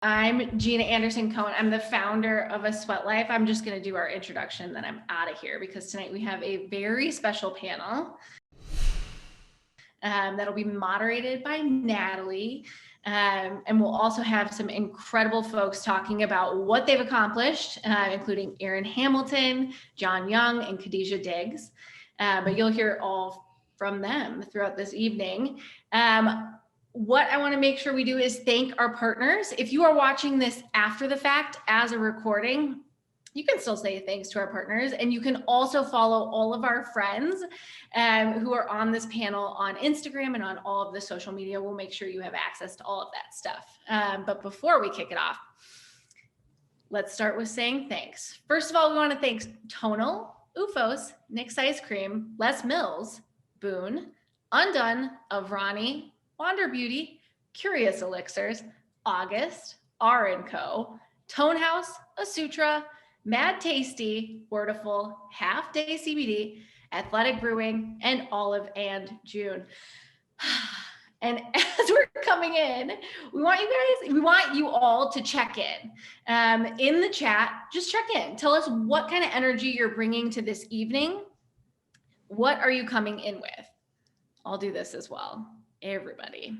I'm Gina Anderson Cohen. I'm the founder of aSweatLife. I'm just going to do our introduction, then I'm out of here because tonight we have a very special panel that'll be moderated by Natali. And we'll also have some incredible folks talking about what they've accomplished, including Erin Hamilton, John Young, and Khadijah Diggs. But you'll hear all from them throughout this evening. What I want to make sure we do is thank our partners. If you are watching this after the fact as a recording, you can still say thanks to our partners, and you can also follow all of our friends who are on this panel on Instagram and on all of the social media. We'll make sure you have access to all of that stuff. But before we kick it off, let's start with saying thanks. First of all, we want to thank Tonal, UFOs, Nick's Ice Cream, Les Mills, Boone, Undone, Avrani, Wander Beauty, Curious Elixirs, August, R & Co, Tone House, Asutra, Mad Tasty, Wordiful, Half Day CBD, Athletic Brewing, and Olive and June. And as we're coming in, we want you all to check in the chat. Just check in. Tell us what kind of energy you're bringing to this evening. What are you coming in with? I'll do this as well. Everybody,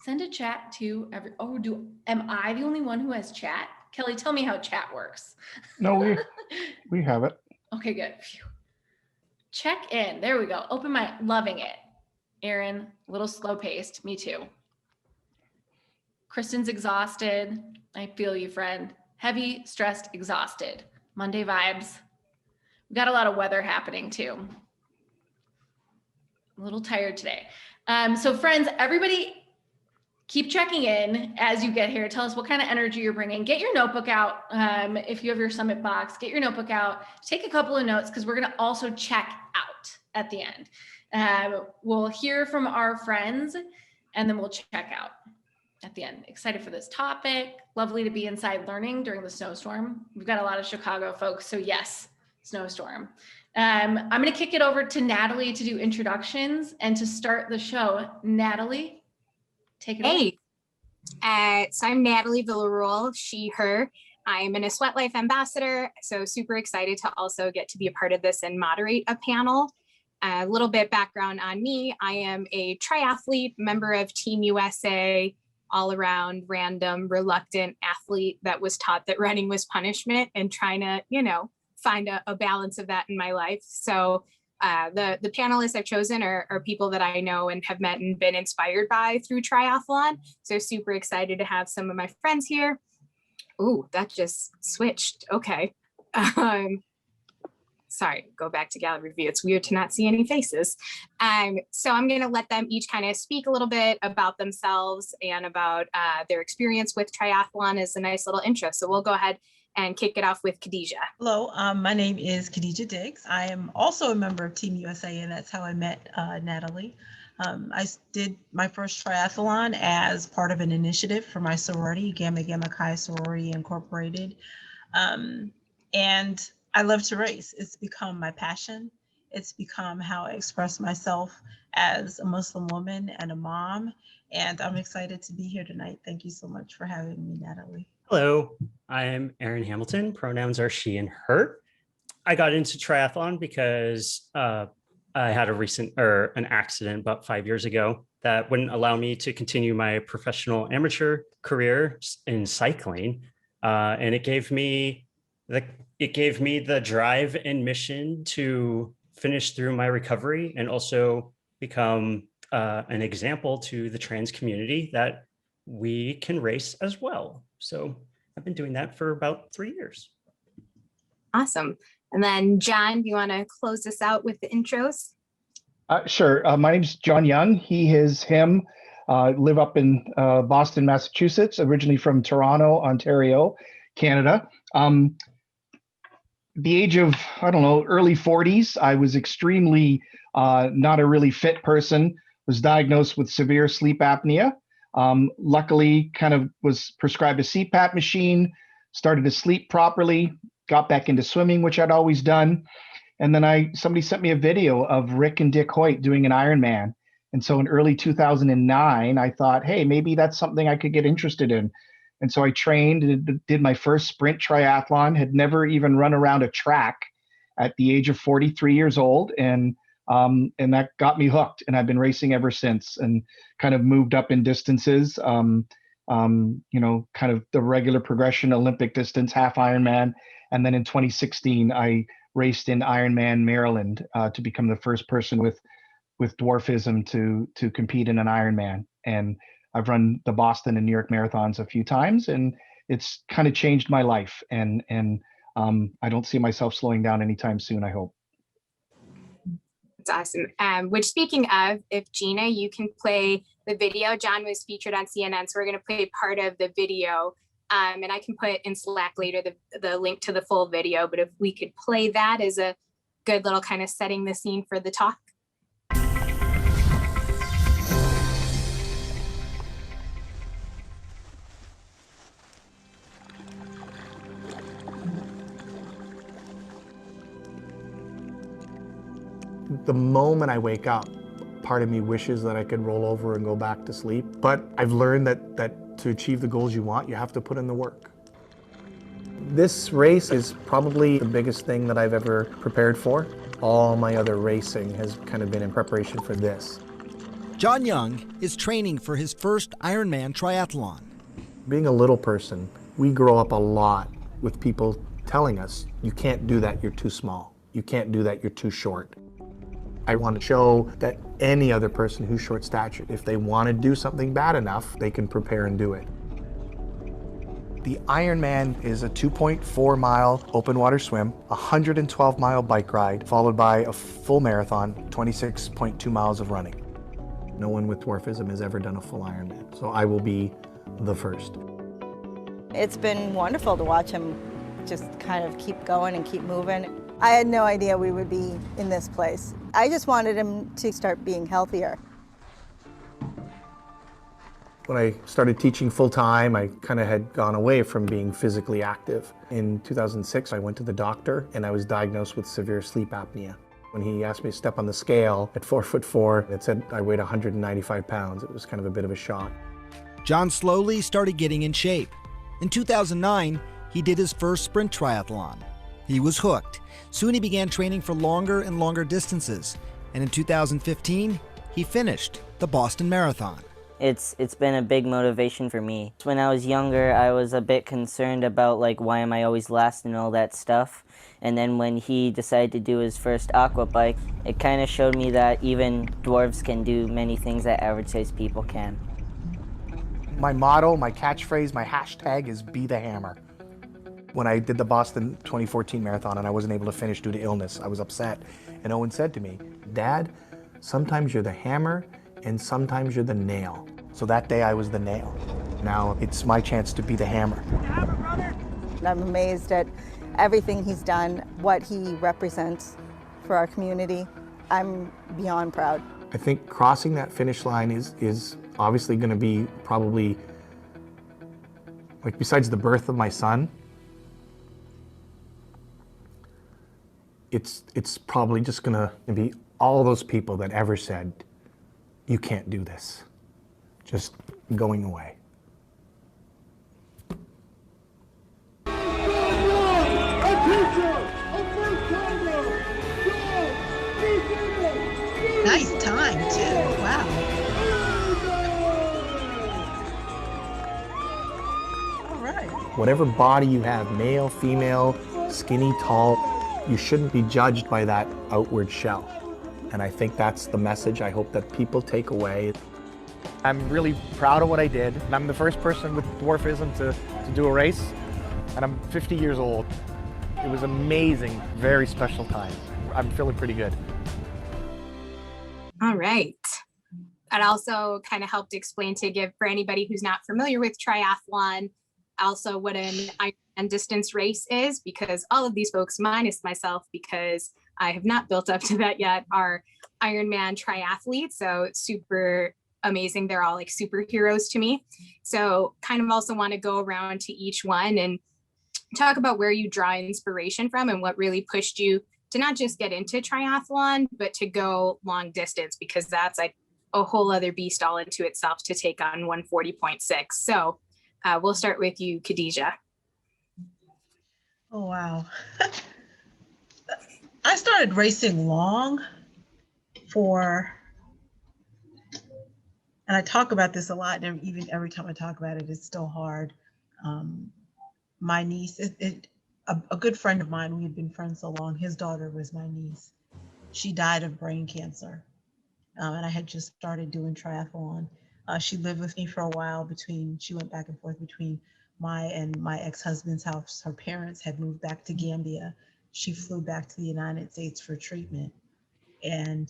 send a chat to am I the only one who has chat? Kelly, tell me how chat works. No, we have it. Okay, good. Phew. Check in. There we go. Loving it. Erin, a little slow paced. Me too. Kristen's exhausted. I feel you, friend. Heavy, stressed, exhausted. Monday vibes. We got a lot of weather happening too. A little tired today. So friends, everybody keep checking in as you get here. Tell us what kind of energy you're bringing. Get your notebook out. If you have your summit box, get your notebook out. Take a couple of notes because we're going to also check out at the end. We'll hear from our friends and then we'll check out at the end. Excited for this topic. Lovely to be inside learning during the snowstorm. We've got a lot of Chicago folks. So yes, snowstorm. I'm going to kick it over to Natali to do introductions and to start the show. Natali, take it away. Hey, so I'm Natali Villarruel, she, her. I'm an aSweatLife ambassador, so super excited to also get to be a part of this and moderate a panel. A little bit background on me. I am a triathlete, member of Team USA, all around random, reluctant athlete that was taught that running was punishment and trying to, find a balance of that in my life. So the panelists I've chosen are people that I know and have met and been inspired by through triathlon. So super excited to have some of my friends here. Ooh, that just switched. Okay. Sorry, go back to gallery view. It's weird to not see any faces. So I'm going to let them each kind of speak a little bit about themselves and about their experience with triathlon as a nice little intro. So we'll go ahead and kick it off with Kadijah. Hello, my name is Khadijah Diggs. I am also a member of Team USA, and that's how I met Natali. I did my first triathlon as part of an initiative for my sorority, Gamma Gamma Chi Sorority Incorporated. And I love to race. It's become my passion. It's become how I express myself as a Muslim woman and a mom. And I'm excited to be here tonight. Thank you so much for having me, Natali. Hello, I am Erin Hamilton. Pronouns are she and her. I got into triathlon because I had an accident about 5 years ago that wouldn't allow me to continue my professional amateur career in cycling. And it gave me the drive and mission to finish through my recovery and also become an example to the trans community that we can race as well. So I've been doing that for about 3 years. Awesome. And then John, do you want to close this out with the intros? Sure. My name's John Young. He, his, him. Live up in Boston, Massachusetts, originally from Toronto, Ontario, Canada. The age of, early 40s, I was extremely not a really fit person, was diagnosed with severe sleep apnea. Luckily, kind of was prescribed a CPAP machine, started to sleep properly, got back into swimming, which I'd always done. And then somebody sent me a video of Rick and Dick Hoyt doing an Ironman. And so in early 2009, I thought, hey, maybe that's something I could get interested in. And so I trained and did my first sprint triathlon, had never even run around a track at the age of 43 years old. And that got me hooked. And I've been racing ever since and kind of moved up in distances, kind of the regular progression, Olympic distance, half Ironman. And then in 2016, I raced in Ironman Maryland to become the first person with dwarfism to compete in an Ironman. And I've run the Boston and New York marathons a few times, and it's kind of changed my life. And I don't see myself slowing down anytime soon, I hope. That's awesome. Which, speaking of, if Gina, you can play the video. John was featured on CNN, so we're going to play part of the video. And I can put in Slack later the link to the full video. But if we could play that as a good little kind of setting the scene for the talk. The moment I wake up, part of me wishes that I could roll over and go back to sleep. But I've learned that to achieve the goals you want, you have to put in the work. This race is probably the biggest thing that I've ever prepared for. All my other racing has kind of been in preparation for this. John Young is training for his first Ironman triathlon. Being a little person, we grow up a lot with people telling us, you can't do that, you're too small. You can't do that, you're too short. I want to show that any other person who's short-statured, if they want to do something bad enough, they can prepare and do it. The Ironman is a 2.4-mile open water swim, a 112-mile bike ride, followed by a full marathon, 26.2 miles of running. No one with dwarfism has ever done a full Ironman, so I will be the first. It's been wonderful to watch him just kind of keep going and keep moving. I had no idea we would be in this place. I just wanted him to start being healthier. When I started teaching full-time, I kind of had gone away from being physically active. In 2006, I went to the doctor and I was diagnosed with severe sleep apnea. When he asked me to step on the scale at 4'4", it said I weighed 195 pounds. It was kind of a bit of a shock. John slowly started getting in shape. In 2009, he did his first sprint triathlon. He was hooked. Soon he began training for longer and longer distances. And in 2015, he finished the Boston Marathon. It's been a big motivation for me. When I was younger, I was a bit concerned about why am I always last and all that stuff. And then when he decided to do his first aqua bike, it kind of showed me that even dwarves can do many things that average-sized people can. My motto, my catchphrase, my hashtag is be the hammer. When I did the Boston 2014 marathon and I wasn't able to finish due to illness, I was upset. And Owen said to me, Dad, sometimes you're the hammer and sometimes you're the nail. So that day I was the nail. Now it's my chance to be the hammer. I'm amazed at everything he's done, what he represents for our community. I'm beyond proud. I think crossing that finish line is obviously going to be probably, besides the birth of my son, it's probably just going to be all those people that ever said, you can't do this, just going away. Nice time too, wow. All right. Whatever body you have, male, female, skinny, tall, you shouldn't be judged by that outward shell. And I think that's the message I hope that people take away. I'm really proud of what I did. I'm the first person with dwarfism to do a race, and I'm 50 years old. It was amazing, very special time. I'm feeling pretty good. All right. That also kind of helped explain to give for anybody who's not familiar with triathlon, also what an Ironman distance race is, because all of these folks, minus myself, because I have not built up to that yet, are Ironman triathletes. So it's super amazing. They're all superheroes to me. So kind of also want to go around to each one and talk about where you draw inspiration from and what really pushed you to not just get into triathlon, but to go long distance, because that's a whole other beast all into itself to take on 140.6. So We'll start with you, Kadijah. Oh, wow. I started racing long and I talk about this a lot, and even every time I talk about it, it's still hard. My niece, a good friend of mine, we had been friends so long, his daughter was my niece. She died of brain cancer. And I had just started doing triathlon. She lived with me for a while she went back and forth between my ex-husband's house. Her parents had moved back to Gambia. She flew back to the United States for treatment. And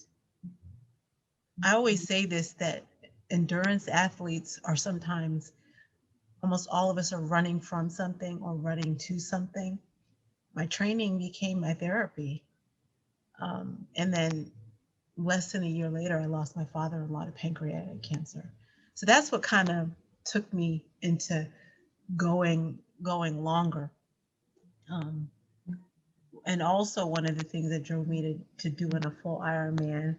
I always say this, that endurance athletes are sometimes, almost all of us are running from something or running to something. My training became my therapy. And then less than a year later, I lost my father-in-law to pancreatic cancer. So that's what kind of took me into going longer. And also one of the things that drove me to doing a full Ironman,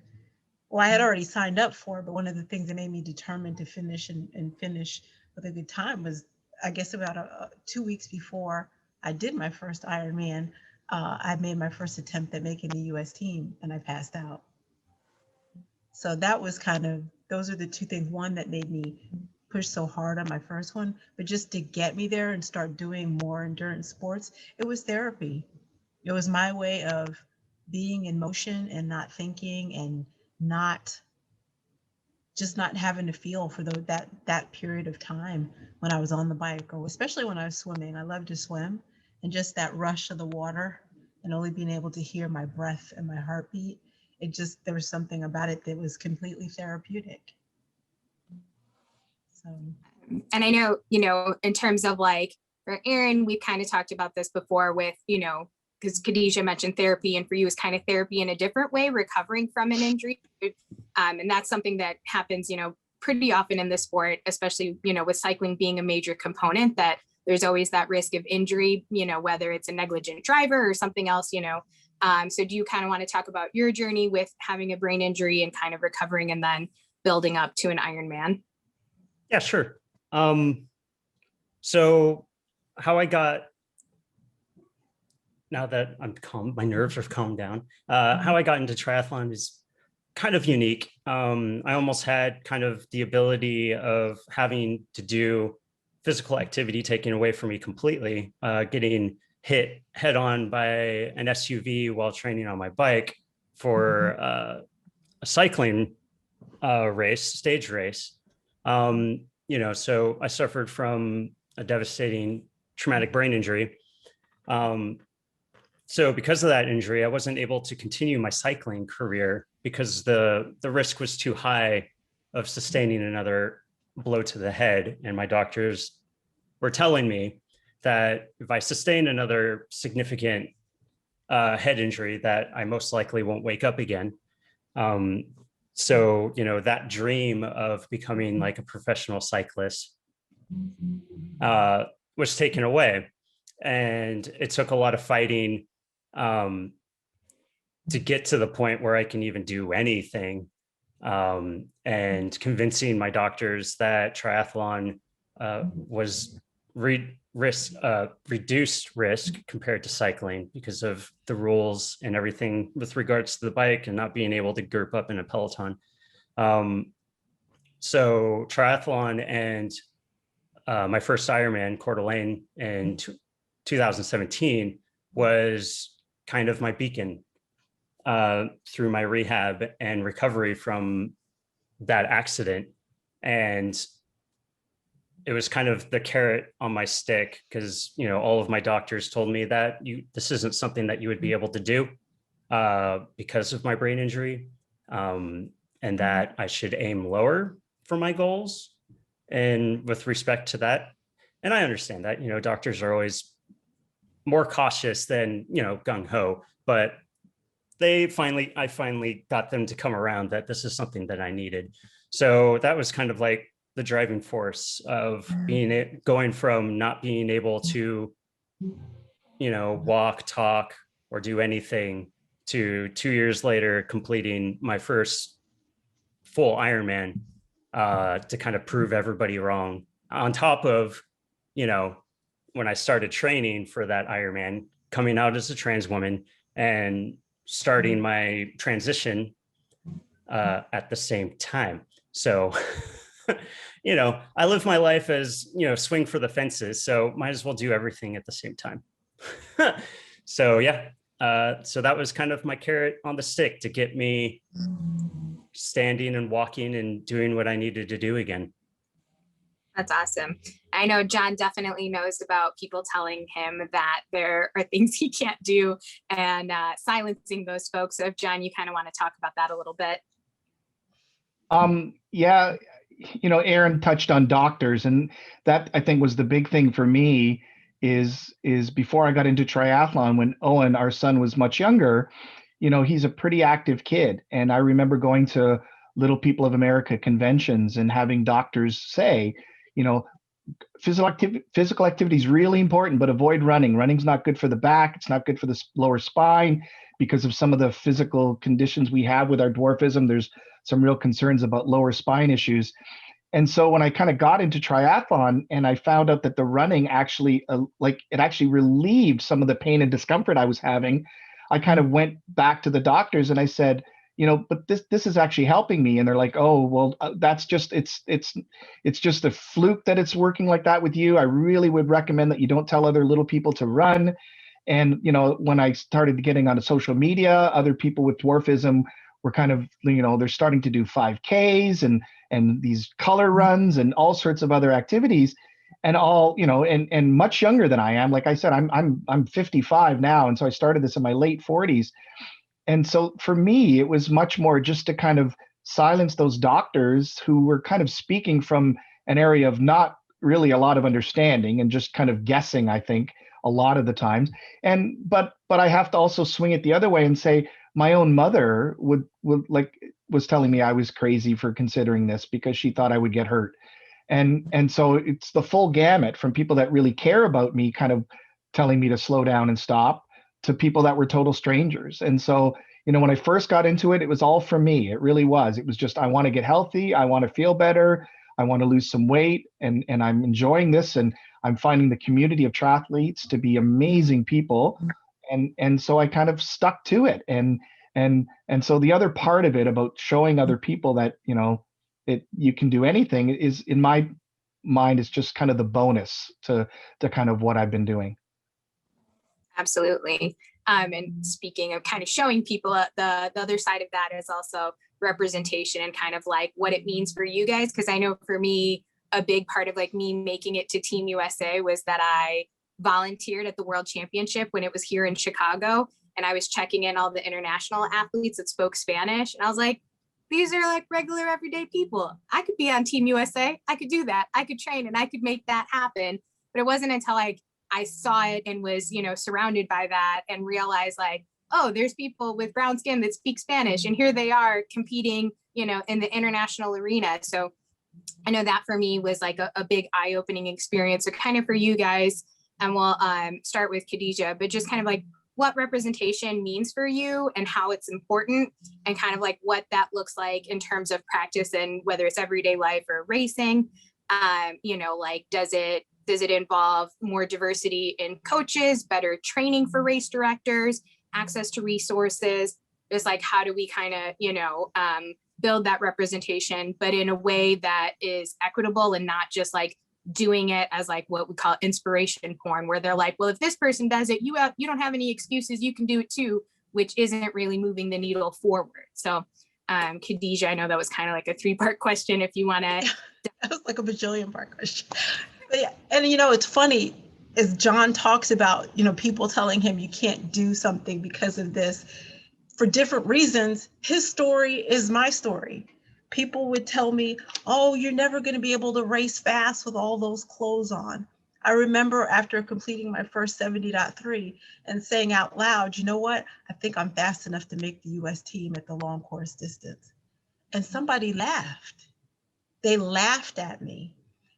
well, I had already signed up for it, but one of the things that made me determined to finish and finish with a good time was, I guess about 2 weeks before I did my first Ironman, I made my first attempt at making the US team and I passed out. So that was those are the two things, one that made me push so hard on my first one, but just to get me there and start doing more endurance sports, it was therapy. It was my way of being in motion and not thinking and not having to feel for that period of time when I was on the bike, or especially when I was swimming. I love to swim, and just that rush of the water and only being able to hear my breath and my heartbeat. There was something about it that was completely therapeutic. So. And I know, in terms of like, for Erin, we've kind of talked about this before with, because Kadijah mentioned therapy, and for you is kind of therapy in a different way, recovering from an injury. And that's something that happens, pretty often in the sport, especially, with cycling being a major component, that there's always that risk of injury, whether it's a negligent driver or something else, So do you kind of want to talk about your journey with having a brain injury and kind of recovering and then building up to an Ironman? Yeah, sure. So how I got, now that I'm calm, my nerves have calmed down, how I got into triathlon is kind of unique. I almost had kind of the ability of having to do physical activity taken away from me completely, getting hit head on by an SUV while training on my bike for a cycling stage race. So I suffered from a devastating traumatic brain injury. So because of that injury, I wasn't able to continue my cycling career because the risk was too high of sustaining another blow to the head. And my doctors were telling me that if I sustain another significant head injury, that I most likely won't wake up again. So, that dream of becoming like a professional cyclist was taken away. And it took a lot of fighting to get to the point where I can even do anything, and convincing my doctors that triathlon was reduced risk compared to cycling because of the rules and everything with regards to the bike and not being able to group up in a peloton. So triathlon and my first Ironman, Coeur d'Alene, in 2017 was kind of my beacon through my rehab and recovery from that accident. And it was kind of the carrot on my stick because, all of my doctors told me that this isn't something that you would be able to do because of my brain injury, and that I should aim lower for my goals. And with respect to that, and I understand that, doctors are always more cautious than, gung ho, but I finally got them to come around that this is something that I needed. So that was kind of like the driving force of going from not being able to, walk, talk, or do anything to 2 years later completing my first full Ironman to kind of prove everybody wrong, on top of you know, when I started training for that Ironman, coming out as a trans woman and starting my transition at the same time. So, you know, I live my life as, you know, swing for the fences. So might as well do everything at the same time. So, yeah. So that was kind of my carrot on the stick to get me standing and walking and doing what I needed to do again. That's awesome. I know John definitely knows about people telling him that there are things he can't do and silencing those folks. So if John, you kind of want to talk about that a little bit. Yeah, you know, Erin touched on doctors, and that I think was the big thing for me is before I got into triathlon, when Owen, our son, was much younger, you know, he's a pretty active kid. And I remember going to Little People of America conventions and having doctors say, you know, physical activity is really important, but avoid running. Running's not good for the back. It's not good for the lower spine because of some of the physical conditions we have with our dwarfism. There's some real concerns about lower spine issues. And so when I kind of got into triathlon and I found out that the running actually, it actually relieved some of the pain and discomfort I was having, I kind of went back to the doctors and I said, you know, but this is actually helping me. And they're like, oh, well, that's just, it's just a fluke that it's working like that with you. I really would recommend that you don't tell other little people to run. And, you know, when I started getting onto social media, other people with dwarfism were kind of, you know, they're starting to do 5Ks and these color runs and all sorts of other activities, and all, you know, and much younger than I am. Like I said, I'm 55 now. And so I started this in my late 40s. And so for me, it was much more just to kind of silence those doctors who were kind of speaking from an area of not really a lot of understanding and just kind of guessing, I think, a lot of the times. And but I have to also swing it the other way and say my own mother was telling me I was crazy for considering this because she thought I would get hurt. And so it's the full gamut from people that really care about me kind of telling me to slow down and stop, to people that were total strangers. And so, you know, when I first got into it, it was all for me. It really was. It was just, I want to get healthy. I want to feel better. I want to lose some weight. And I'm enjoying this. And I'm finding the community of triathletes to be amazing people. And so I kind of stuck to it. And so the other part of it about showing other people that, you know, you can do anything is, in my mind, is just kind of the bonus to kind of what I've been doing. Absolutely. And speaking of kind of showing people, the other side of that is also representation and kind of like what it means for you guys. Because I know for me, a big part of like me making it to Team USA was that I volunteered at the World Championship when it was here in Chicago. And I was checking in all the international athletes that spoke Spanish. And I was like, these are like regular everyday people. I could be on Team USA. I could do that. I could train and I could make that happen. But it wasn't until I saw it and was, you know, surrounded by that and realized like, oh, there's people with brown skin that speak Spanish and here they are competing, you know, in the international arena. So I know that for me was like a big eye-opening experience. So kind of for you guys, and we'll start with Kadijah, but just kind of like what representation means for you and how it's important and kind of like what that looks like in terms of practice and whether it's everyday life or racing. You know, like, does it involve more diversity in coaches, better training for race directors, access to resources? Just like, how do we kind of, you know, build that representation, but in a way that is equitable and not just like doing it as like what we call inspiration porn, where they're like, well, if this person does it, you don't have any excuses, you can do it too, which isn't really moving the needle forward. So Kadijah, I know that was kind of like a 3-part question. If you want to, that was like a bajillion-part question. But yeah, and you know, it's funny as John talks about, you know, people telling him you can't do something because of this for different reasons. His story is my story. People would tell me, oh, you're never going to be able to race fast with all those clothes on. I remember after completing my first 70.3 and saying out loud, you know what? I think I'm fast enough to make the US team at the long course distance. And somebody laughed. They laughed at me.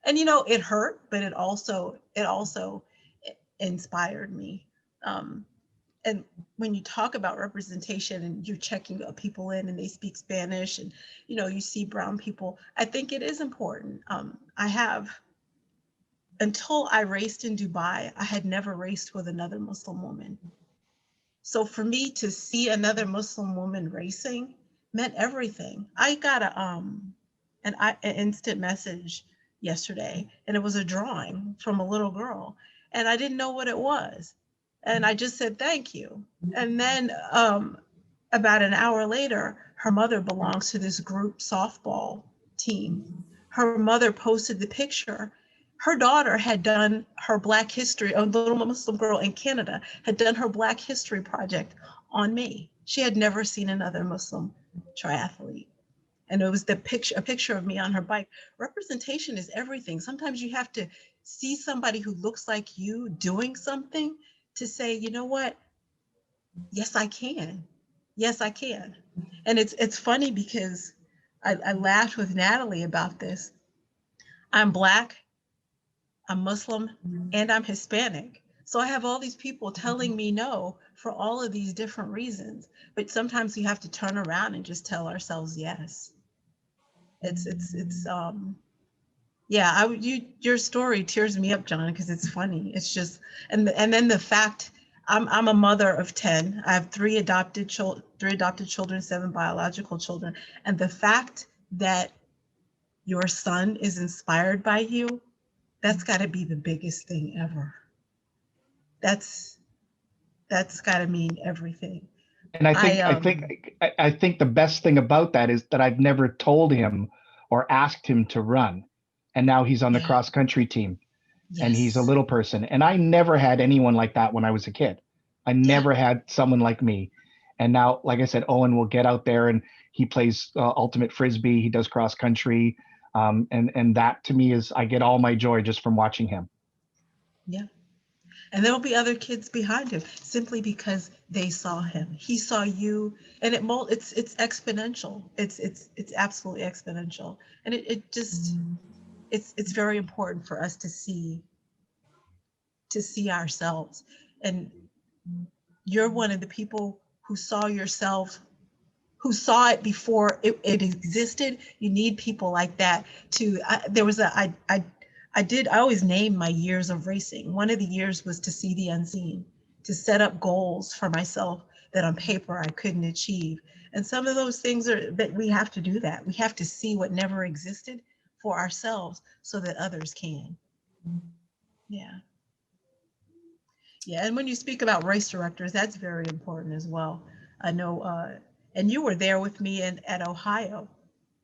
And, you know, it hurt, but it also inspired me. And when you talk about representation and you're checking people in and they speak Spanish and, you know, you see brown people, I think it is important. I have until I raced in Dubai, I had never raced with another Muslim woman. So for me to see another Muslim woman racing meant everything. I got an instant message yesterday, and it was a drawing from a little girl, and I didn't know what it was. And I just said, thank you. And then about an hour later, her mother belongs to this group softball team. Her mother posted the picture. Her daughter had done her Black History, a little Muslim girl in Canada, had done her Black History project on me. She had never seen another Muslim triathlete. And it was a picture of me on her bike. Representation is everything. Sometimes you have to see somebody who looks like you doing something to say, you know what? Yes, I can. Yes, I can. And it's funny because I laughed with Natalie about this. I'm Black, I'm Muslim, and I'm Hispanic. So I have all these people telling me no for all of these different reasons. But sometimes we have to turn around and just tell ourselves yes. Yeah, your story tears me up, John, because it's funny. It's just, and then the fact, I'm a mother of 10. I have three adopted children, 7 biological children. And the fact that your son is inspired by you, that's got to be the biggest thing ever. That's got to mean everything. And I think the best thing about that is that I've never told him or asked him to run. And now he's on the cross country team. Yes. And he's a little person. And I never had anyone like that when I was a kid. I never had someone like me. And now, like I said, Owen will get out there and he plays ultimate Frisbee. He does cross country. And that to me is, I get all my joy just from watching him. Yeah. And there'll be other kids behind him simply because they saw him. He saw you, and it's exponential. It's absolutely exponential. And it just, it's very important for us to see ourselves. And you're one of the people who saw yourself, who saw it before it existed. You need people like that to, I always name my years of racing. One of the years was to see the unseen, to set up goals for myself that on paper I couldn't achieve. And some of those things are that we have to do that. We have to see what never existed for ourselves so that others can. Yeah. Yeah, and when you speak about race directors, that's very important as well. I know, and you were there with me at Ohio.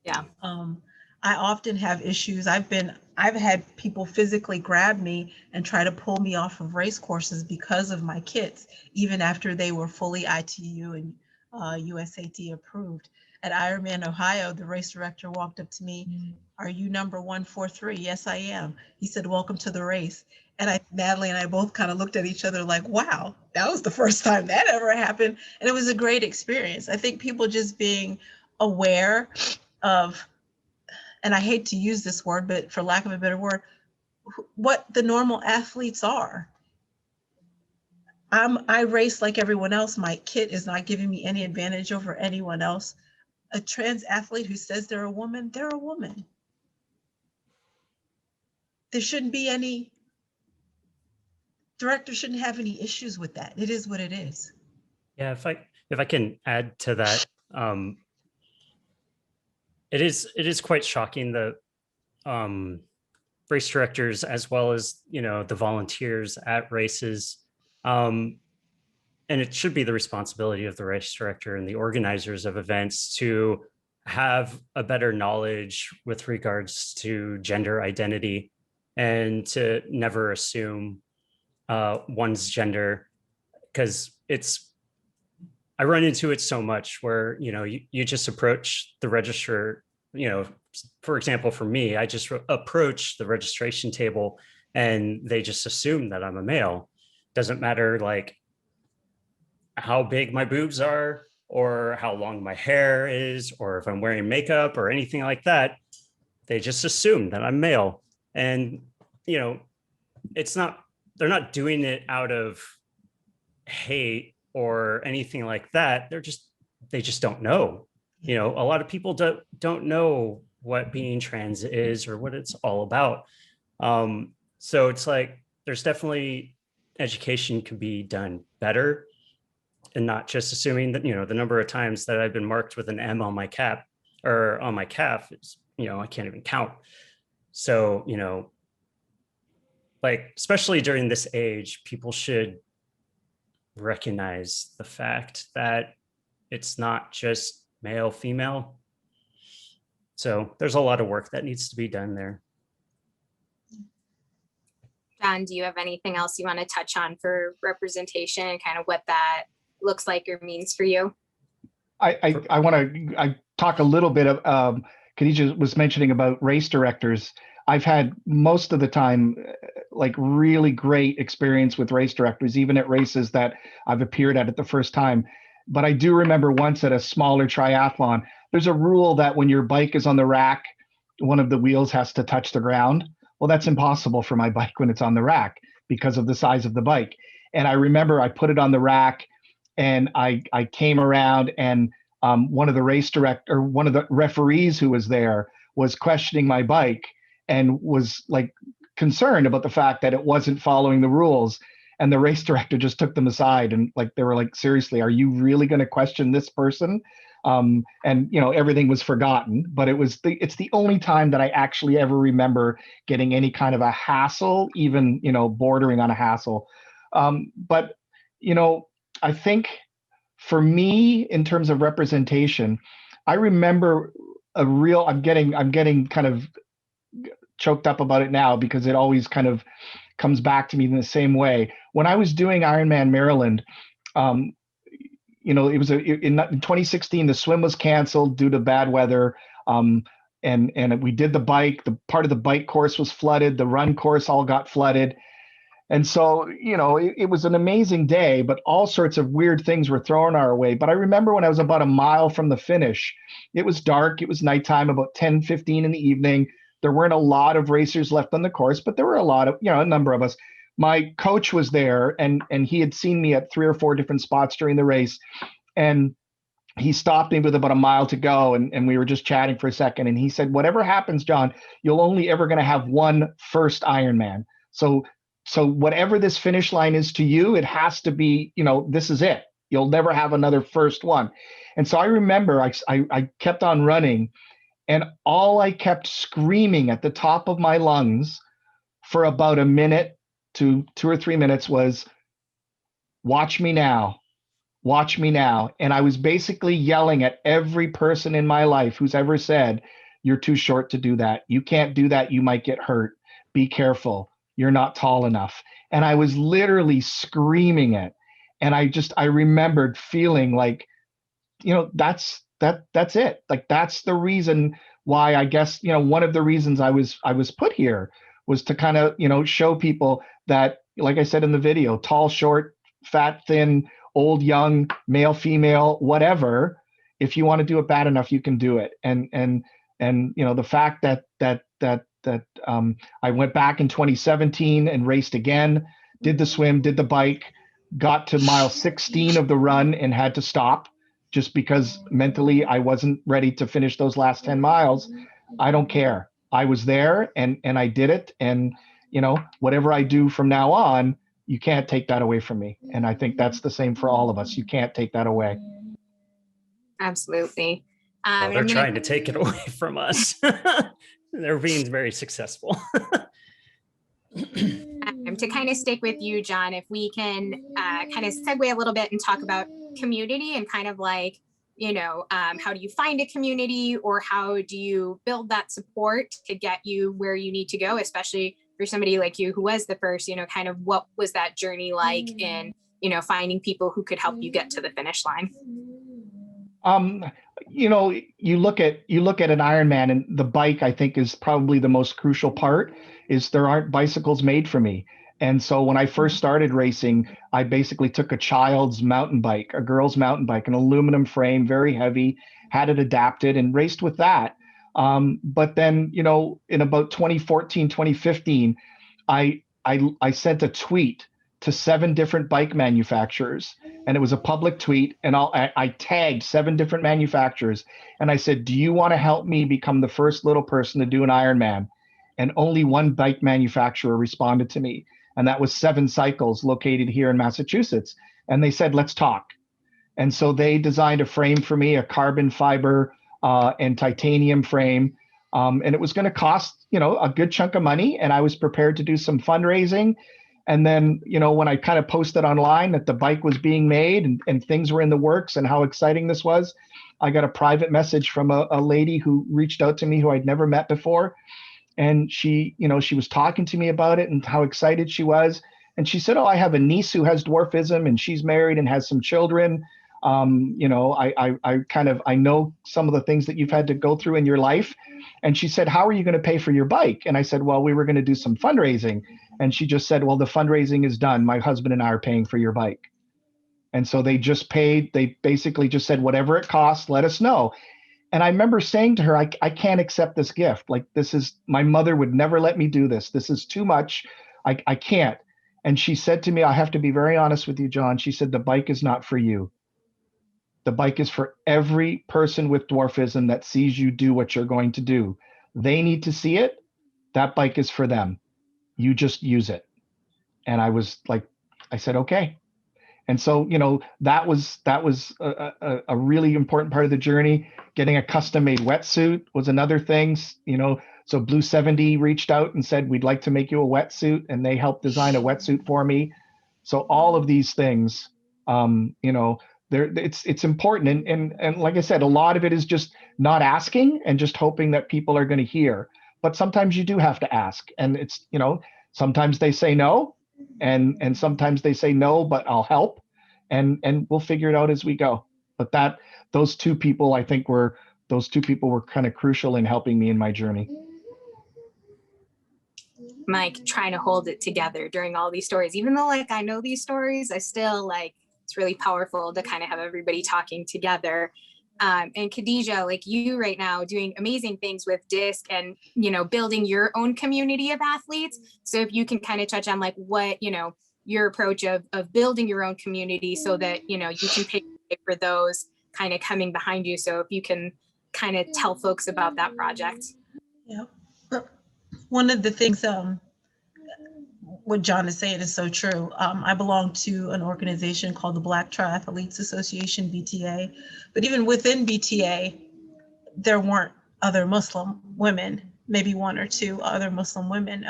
Yeah. I often have issues. I've had people physically grab me and try to pull me off of race courses because of my kits, even after they were fully ITU and USAT approved. At Ironman Ohio, the race director walked up to me, "Are you number 143? Yes, I am." He said, "Welcome to the race." And Natalie and I both kind of looked at each other like, wow, that was the first time that ever happened. And it was a great experience. I think people just being aware of, and I hate to use this word, but for lack of a better word, what the normal athletes are. I race like everyone else. My kit is not giving me any advantage over anyone else. A trans athlete who says they're a woman, they're a woman. There shouldn't be any, director shouldn't have any issues with that. It is what it is. Yeah, if I can add to that, it is quite shocking that race directors, as well as the volunteers at races, and it should be the responsibility of the race director and the organizers of events to have a better knowledge with regards to gender identity and to never assume one's gender, because I run into it so much where, you just approach the registrar, for example, for me, I just approach the registration table and they just assume that I'm a male. Doesn't matter like how big my boobs are or how long my hair is, or if I'm wearing makeup or anything like that. They just assume that I'm male. And, they're not doing it out of hate or anything like that. They just don't know. A lot of people don't know what being trans is or what it's all about. So it's like, there's definitely education can be done better, and not just assuming that, you know, the number of times that I've been marked with an M on my cap or on my calf is, you know, I can't even count. So, you know, like, especially during this age, people should recognize the fact that it's not just male, female. So there's a lot of work that needs to be done there. John, do you have anything else you want to touch on for representation and kind of what that looks like or means for you? I want to talk a little bit of, Kadijah was mentioning about race directors. I've had most of the time, like, really great experience with race directors, even at races that I've appeared at the first time. But I do remember once at a smaller triathlon, there's a rule that when your bike is on the rack, one of the wheels has to touch the ground. Well, that's impossible for my bike when it's on the rack because of the size of the bike. And I remember I put it on the rack, and I came around, and one of the referees who was there was questioning my bike and was like concerned about the fact that it wasn't following the rules. And the race director just took them aside, and like, they were like, seriously, are you really going to question this person? And, you know, everything was forgotten, but it's the only time that I actually ever remember getting any kind of a hassle, even, you know, bordering on a hassle. But, you know, I think for me, in terms of representation, I remember I'm getting kind of choked up about it now because it always kind of comes back to me in the same way. When I was doing Ironman Maryland, you know, it was in 2016, the swim was canceled due to bad weather. And we did the bike, the part of the bike course was flooded, the run course all got flooded. And so, you know, it was an amazing day, but all sorts of weird things were thrown our way. But I remember when I was about a mile from the finish, it was dark, it was nighttime, about 10:15 in the evening. There weren't a lot of racers left on the course, but there were a number of us. My coach was there, and he had seen me at 3 or 4 different spots during the race. And he stopped me with about a mile to go, and we were just chatting for a second. And he said, whatever happens, John, you'll only ever going to have one first Ironman. So whatever this finish line is to you, it has to be, you know, this is it. You'll never have another first one. And so I remember I kept on running, and all I kept screaming at the top of my lungs for about a minute to 2 or 3 minutes was, watch me now, watch me now. And I was basically yelling at every person in my life who's ever said, you're too short to do that. You can't do that. You might get hurt. Be careful. You're not tall enough. And I was literally screaming it. And I remembered feeling like, you know, that's it. Like, that's the reason why, I guess, you know, one of the reasons I was put here was to kind of, you know, show people that, like I said in the video, tall, short, fat, thin, old, young, male, female, whatever, if you want to do it bad enough, you can do it. And you know, the fact that I went back in 2017 and raced again, did the swim, did the bike, got to mile 16 of the run and had to stop just because mentally I wasn't ready to finish those last 10 miles. I don't care. I was there and I did it. And, you know, whatever I do from now on, you can't take that away from me. And I think that's the same for all of us. You can't take that away. Absolutely. Well, they're trying to take it away from us. They're being very successful. To kind of stick with you, John, if we can kind of segue a little bit and talk about community and kind of like, you know, how do you find a community, or how do you build that support to get you where you need to go, especially for somebody like you who was the first, you know, kind of what was that journey like in, you know, finding people who could help you get to the finish line? You know, you look at an Ironman, and the bike, I think, is probably the most crucial part. Is there aren't bicycles made for me. And so when I first started racing, I basically took a child's mountain bike, a girl's mountain bike, an aluminum frame, very heavy, had it adapted and raced with that. But then, you know, in about 2014, 2015, I sent a tweet to 7 different bike manufacturers, and it was a public tweet, and I tagged 7 different manufacturers, and I said, do you want to help me become the first little person to do an Ironman? and only one bike manufacturer responded to me. And that was 7 Cycles located here in Massachusetts. And they said, let's talk. And so they designed a frame for me, a carbon fiber and titanium frame. And it was going to cost, a good chunk of money. And I was prepared to do some fundraising. And then, when I kind of posted online that the bike was being made and things were in the works and how exciting this was, I got a private message from a lady who reached out to me who I'd never met before. And she was talking to me about it and how excited she was. And she said, oh, I have a niece who has dwarfism and she's married and has some children. I know some of the things that you've had to go through in your life. And she said, how are you going to pay for your bike? And I said, well, we were going to do some fundraising. And she just said, well, the fundraising is done. My husband and I are paying for your bike. And so they just paid. They basically just said, whatever it costs, let us know. And I remember saying to her, I can't accept this gift. Like, my mother would never let me do this. This is too much. I can't. And she said to me, I have to be very honest with you, John. She said, the bike is not for you. The bike is for every person with dwarfism that sees you do what you're going to do. They need to see it. That bike is for them. You just use it. And I said, okay. And so, that was a really important part of the journey. Getting a custom made wetsuit was another thing, so Blue 70 reached out and said, we'd like to make you a wetsuit. And they helped design a wetsuit for me. So all of these things, it's important. And like I said, a lot of it is just not asking and just hoping that people are going to hear. But sometimes you do have to ask. And it's, sometimes they say no. And sometimes they say no, but I'll help. And we'll figure it out as we go. But those two people were kind of crucial in helping me in my journey. Mike trying to hold it together during all these stories, even though I know these stories, I still it's really powerful to kind of have everybody talking together. And Kadijah, you right now doing amazing things with DISC and, building your own community of athletes. So if you can kind of touch on what, your approach of building your own community so that, you can pay for those kind of coming behind you. So if you can kind of tell folks about that project. Yeah. One of the things, what John is saying is so true. I belong to an organization called the Black Triathletes Association, BTA. But even within BTA, there weren't other Muslim women, maybe 1 or 2 other Muslim women.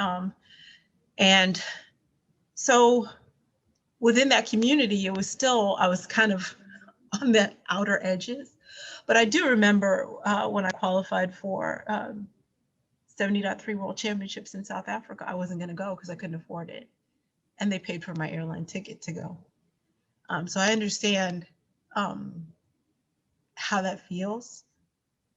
And so within that community, I was kind of on the outer edges. But I do remember when I qualified for 70.3 World Championships in South Africa, I wasn't going to go because I couldn't afford it. And they paid for my airline ticket to go. So I understand how that feels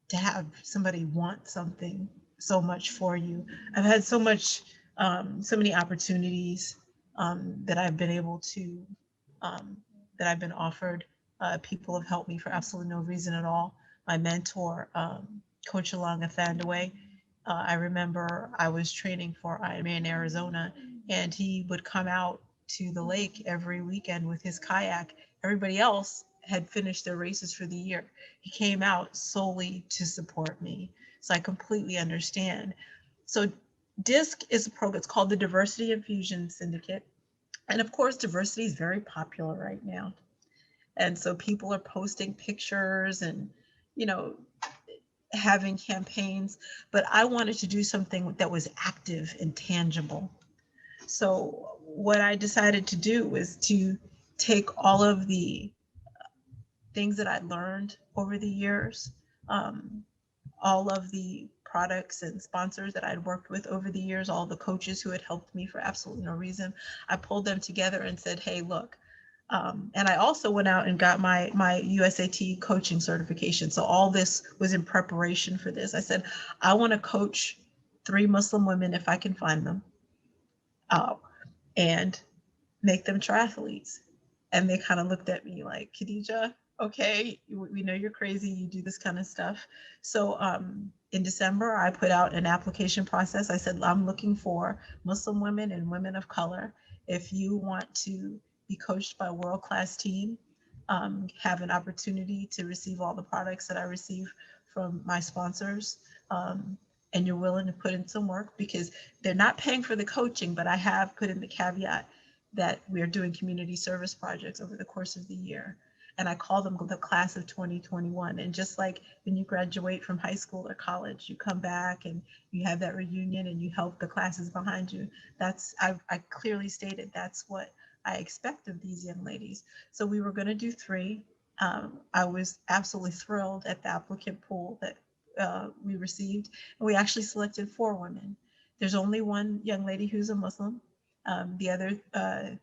to have somebody want something so much for you. I've had so many opportunities that I've been able to, that I've been offered. People have helped me for absolutely no reason at all. My mentor, Coach Alanga Thandaway, I remember I was training for Ironman Arizona, and he would come out to the lake every weekend with his kayak. Everybody else had finished their races for the year. He came out solely to support me. So I completely understand. So DISC is a program, it's called the Diversity Infusion Syndicate. And of course, diversity is very popular right now. And so people are posting pictures and, having campaigns, but I wanted to do something that was active and tangible. So what I decided to do was to take all of the things that I learned over the years, all of the products and sponsors that I'd worked with over the years, all the coaches who had helped me for absolutely no reason, I pulled them together and said, hey, look, and I also went out and got my USAT coaching certification. So all this was in preparation for this. I said, I want to coach 3 Muslim women if I can find them, and make them triathletes. And they kind of looked at me like, Khadijah, okay, we know you're crazy, you do this kind of stuff. So in December, I put out an application process. I said, I'm looking for Muslim women and women of color. If you want to be coached by a world-class team, have an opportunity to receive all the products that I receive from my sponsors, and you're willing to put in some work, because they're not paying for the coaching, but I have put in the caveat that we're doing community service projects over the course of the year. And I call them the class of 2021. And just like when you graduate from high school or college, you come back and you have that reunion and you help the classes behind you. I clearly stated that's what I expect of these young ladies. So we were going to do 3. I was absolutely thrilled at the applicant pool that we received. And we actually selected 4 women. There's only one young lady who's a Muslim. The other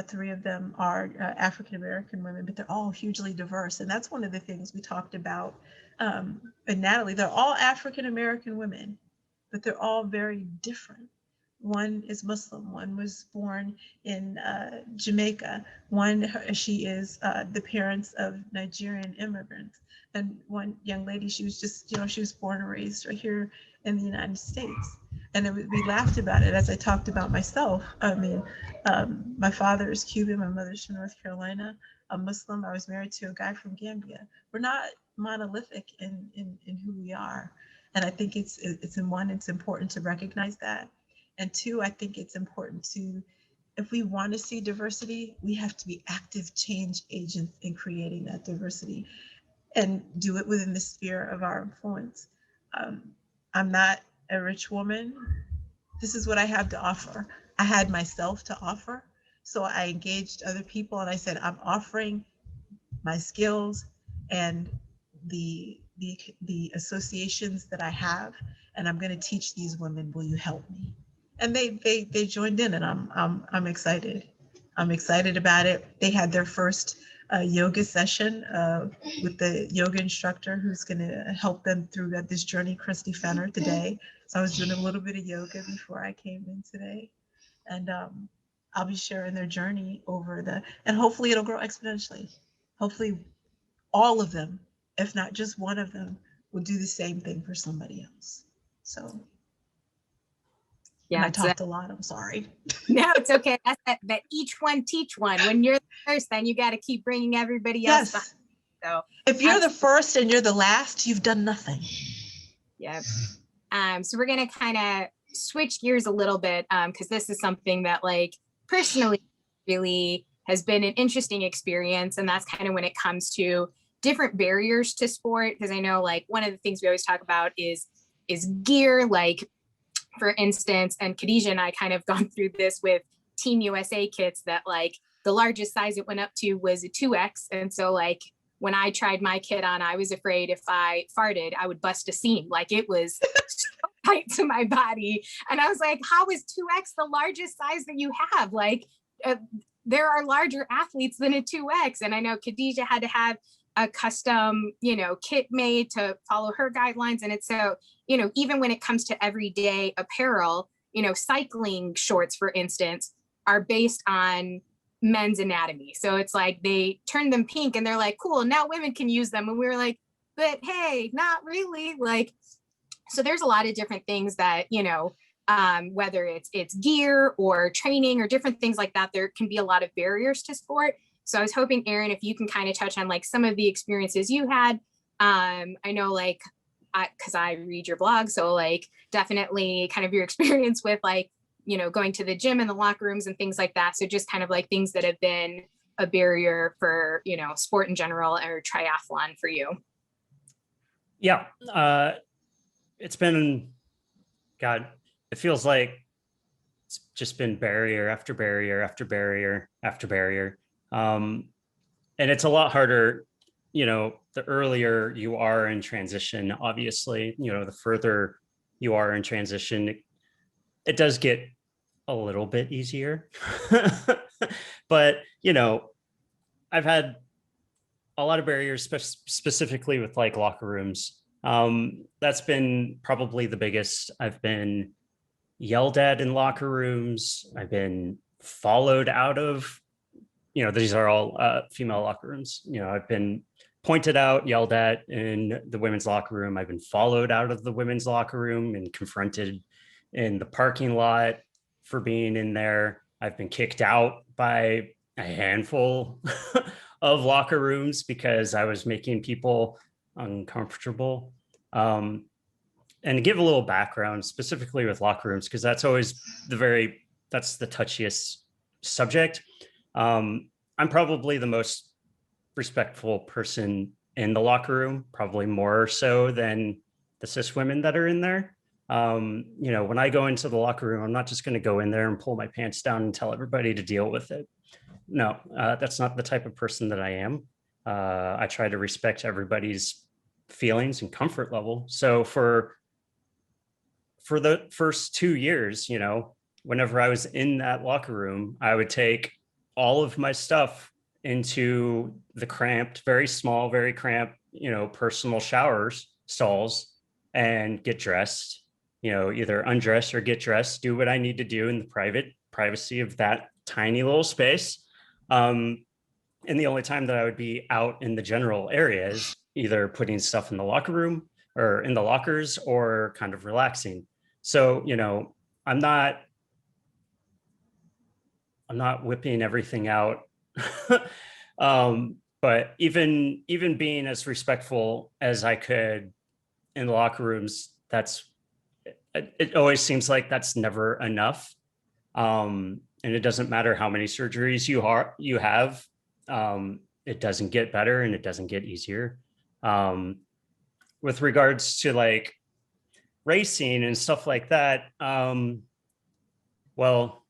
3 of them are African-American women, but they're all hugely diverse. And that's one of the things we talked about. And Natali, they're all African-American women, but they're all very different. One is Muslim, one was born in Jamaica, she is the parents of Nigerian immigrants. And one young lady, she was born and raised right here in the United States. And we laughed about it as I talked about myself. I mean, my father is Cuban, my mother's from North Carolina. I'm Muslim. I was married to a guy from Gambia. We're not monolithic in who we are. And I think it's important to recognize that. And 2, I think it's important if we want to see diversity, we have to be active change agents in creating that diversity and do it within the sphere of our influence. I'm not a rich woman. This is what I have to offer. I had myself to offer. So I engaged other people and I said, I'm offering my skills and the associations that I have, and I'm going to teach these women. Will you help me? And they joined in, and I'm excited. I'm excited about it. They had their first yoga session with the yoga instructor who's going to help them through this journey, Christy Fenner, today. So I was doing a little bit of yoga before I came in today. And I'll be sharing their journey and hopefully it'll grow exponentially. Hopefully all of them, if not just one of them, will do the same thing for somebody else. So yeah, I talked a lot. I'm sorry. No, it's okay. That's that each one teach one. When you're the first, then you got to keep bringing everybody else. Yes. So if you're the first and you're the last, you've done nothing. Yep. So we're gonna kind of switch gears a little bit because this is something that, like, personally really has been an interesting experience, and that's kind of when it comes to different barriers to sport. Because I know, like, one of the things we always talk about is gear, like, for instance, and Kadijah and I kind of gone through this with Team USA kits, that, like, the largest size it went up to was a 2X. And so, like, when I tried my kit on, I was afraid if I farted, I would bust a seam. Like, it was so tight to my body. And I was like, how is 2X the largest size that you have? Like, there are larger athletes than a 2X. And I know Kadijah had to have a custom, kit made to follow her guidelines. And it's so, even when it comes to everyday apparel, cycling shorts, for instance, are based on men's anatomy. So it's like they turned them pink and they're like, cool, now women can use them. And we were like, but hey, not really. Like, so there's a lot of different things that, whether it's gear or training or different things like that, there can be a lot of barriers to sport. So I was hoping, Erin, if you can kind of touch on, like, some of the experiences you had. I know, like, because I read your blog, so, like, definitely kind of your experience with, like, going to the gym and the locker rooms and things like that. So just kind of like things that have been a barrier for, sport in general or triathlon for you. Yeah. It's been, God, it feels like it's just been barrier after barrier after barrier after barrier. And it's a lot harder, the earlier you are in transition, obviously, the further you are in transition, it does get a little bit easier. But, I've had a lot of barriers, specifically with, like, locker rooms. That's been probably the biggest. I've been yelled at in locker rooms. I've been followed out of, these are all female locker rooms. I've been pointed out, yelled at in the women's locker room. I've been followed out of the women's locker room and confronted in the parking lot for being in there. I've been kicked out by a handful of locker rooms because I was making people uncomfortable. and to give a little background specifically with locker rooms, because that's always that's the touchiest subject. I'm probably the most respectful person in the locker room, probably more so than the cis women that are in there. When I go into the locker room, I'm not just going to go in there and pull my pants down and tell everybody to deal with it. No, that's not the type of person that I am. I try to respect everybody's feelings and comfort level. So for the first 2 years, whenever I was in that locker room, I would take all of my stuff into the cramped, very small, very cramped, personal stalls and get dressed, either undress or get dressed, do what I need to do in the privacy of that tiny little space. And the only time that I would be out in the general area is either putting stuff in the locker room or in the lockers or kind of relaxing. So, I'm not whipping everything out. But even being as respectful as I could in the locker rooms, it always seems like that's never enough. And it doesn't matter how many surgeries you have. It doesn't get better and it doesn't get easier. With regards to like racing and stuff like that, well,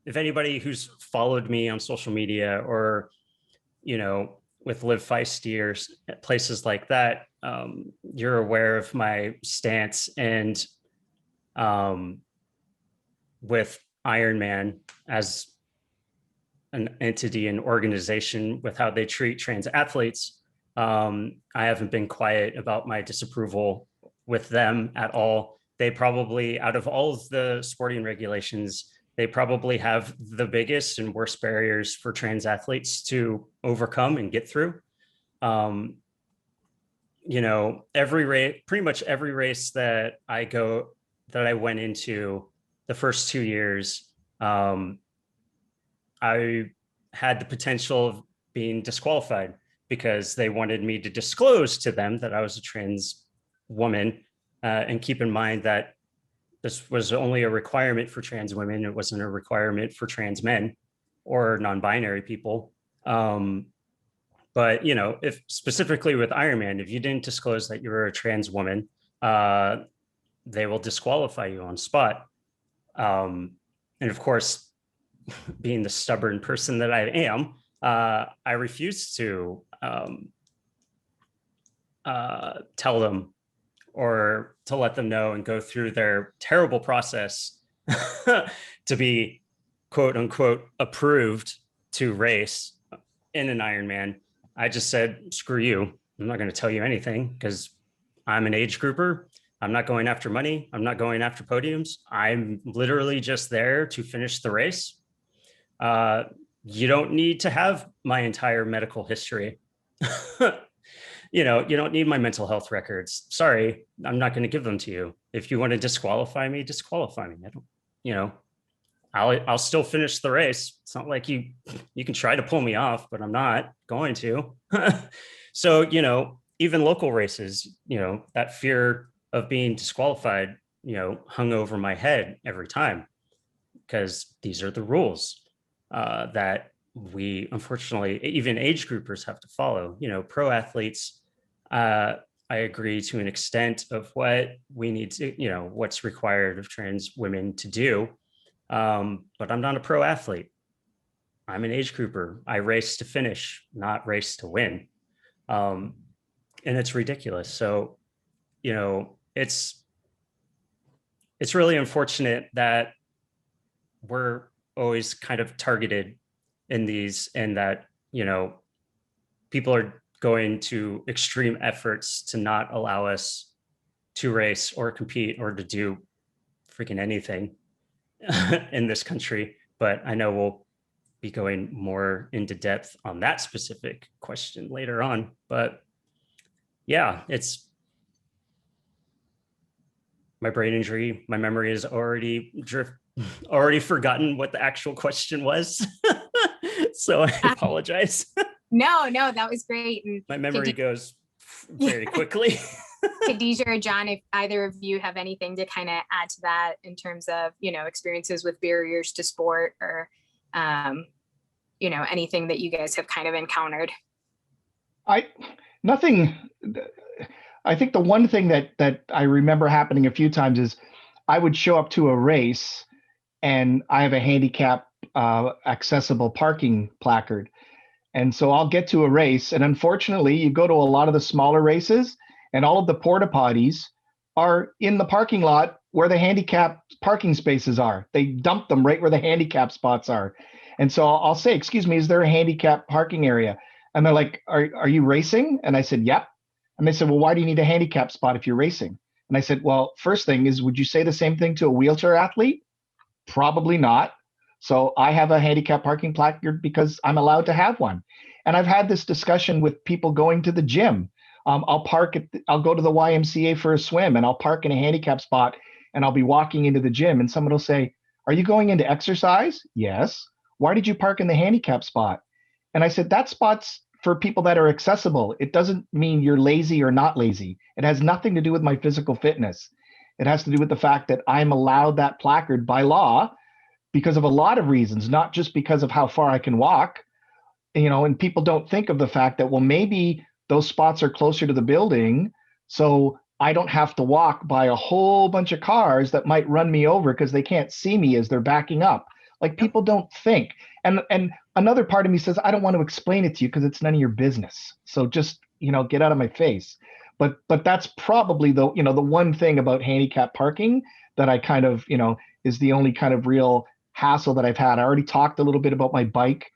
if anybody who's followed me on social media or, with Live Feisty or places like that, you're aware of my stance and with Ironman as an entity and organization with how they treat trans athletes. I haven't been quiet about my disapproval with them at all. They probably, out of all of the sporting regulations, they probably have the biggest and worst barriers for trans athletes to overcome and get through. Pretty much every race that I went into the first 2 years, I had the potential of being disqualified because they wanted me to disclose to them that I was a trans woman. And keep in mind that this was only a requirement for trans women. It wasn't a requirement for trans men or non-binary people. But, if specifically with Ironman, if you didn't disclose that you were a trans woman, they will disqualify you on spot. And of course, being the stubborn person that I am, I refuse to tell them or to let them know and go through their terrible process to be quote unquote approved to race in an Ironman. I just said, screw you. I'm not going to tell you anything because I'm an age grouper. I'm not going after money. I'm not going after podiums. I'm literally just there to finish the race. You don't need to have my entire medical history. You don't need my mental health records. Sorry, I'm not going to give them to you. If you want to disqualify me, disqualify me. I'll still finish the race. It's not like you can try to pull me off, but I'm not going to. So, even local races, that fear of being disqualified, hung over my head every time because these are the rules that we, unfortunately, even age groupers have to follow. Pro athletes, I agree to an extent of what we need to, what's required of trans women to do. But I'm not a pro athlete. I'm an age grouper. I race to finish, not race to win. And it's ridiculous. So, it's really unfortunate that we're always kind of targeted in these, and that, people are going to extreme efforts to not allow us to race or compete or to do freaking anything in this country. But I know we'll be going more into depth on that specific question later on. But yeah, it's my brain injury. My memory has already forgotten what the actual question was. So I apologize. No, that was great. And my memory goes very quickly. Khadijah or John, if either of you have anything to kind of add to that in terms of, experiences with barriers to sport or, anything that you guys have kind of encountered. Nothing. I think the one thing that I remember happening a few times is I would show up to a race and I have a handicap accessible parking placard. And so I'll get to a race, and unfortunately you go to a lot of the smaller races and all of the porta potties are in the parking lot where the handicap parking spaces are. They dump them right where the handicap spots are. And so I'll say, excuse me, is there a handicap parking area? And they're like, are you racing? And I said, yep. And they said, well, why do you need a handicap spot if you're racing? And I said, well, first thing is, would you say the same thing to a wheelchair athlete? Probably not. So I have a handicap parking placard because I'm allowed to have one. And I've had this discussion with people going to the gym. I'll go to the YMCA for a swim and I'll park in a handicap spot and I'll be walking into the gym and someone will say, are you going into exercise? Yes. Why did you park in the handicap spot? And I said, that spot's for people that are accessible. It doesn't mean you're lazy or not lazy. It has nothing to do with my physical fitness. It has to do with the fact that I'm allowed that placard by law because of a lot of reasons, not just because of how far I can walk, and people don't think of the fact that, well, maybe those spots are closer to the building, so I don't have to walk by a whole bunch of cars that might run me over because they can't see me as they're backing up. Like, people don't think. And another part of me says, I don't want to explain it to you because it's none of your business. So just, get out of my face. But that's probably the one thing about handicap parking that I kind of, is the only kind of real hassle that I've had. I already talked a little bit about my bike.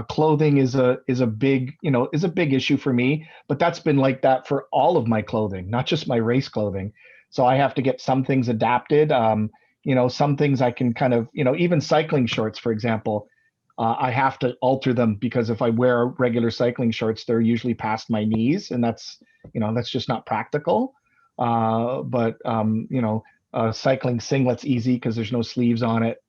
Clothing is a big issue for me, but that's been like that for all of my clothing, not just my race clothing. So I have to get some things adapted. Some things I can kind of, even cycling shorts, for example, I have to alter them because if I wear regular cycling shorts, they're usually past my knees, and that's just not practical. But cycling singlet's easy because there's no sleeves on it.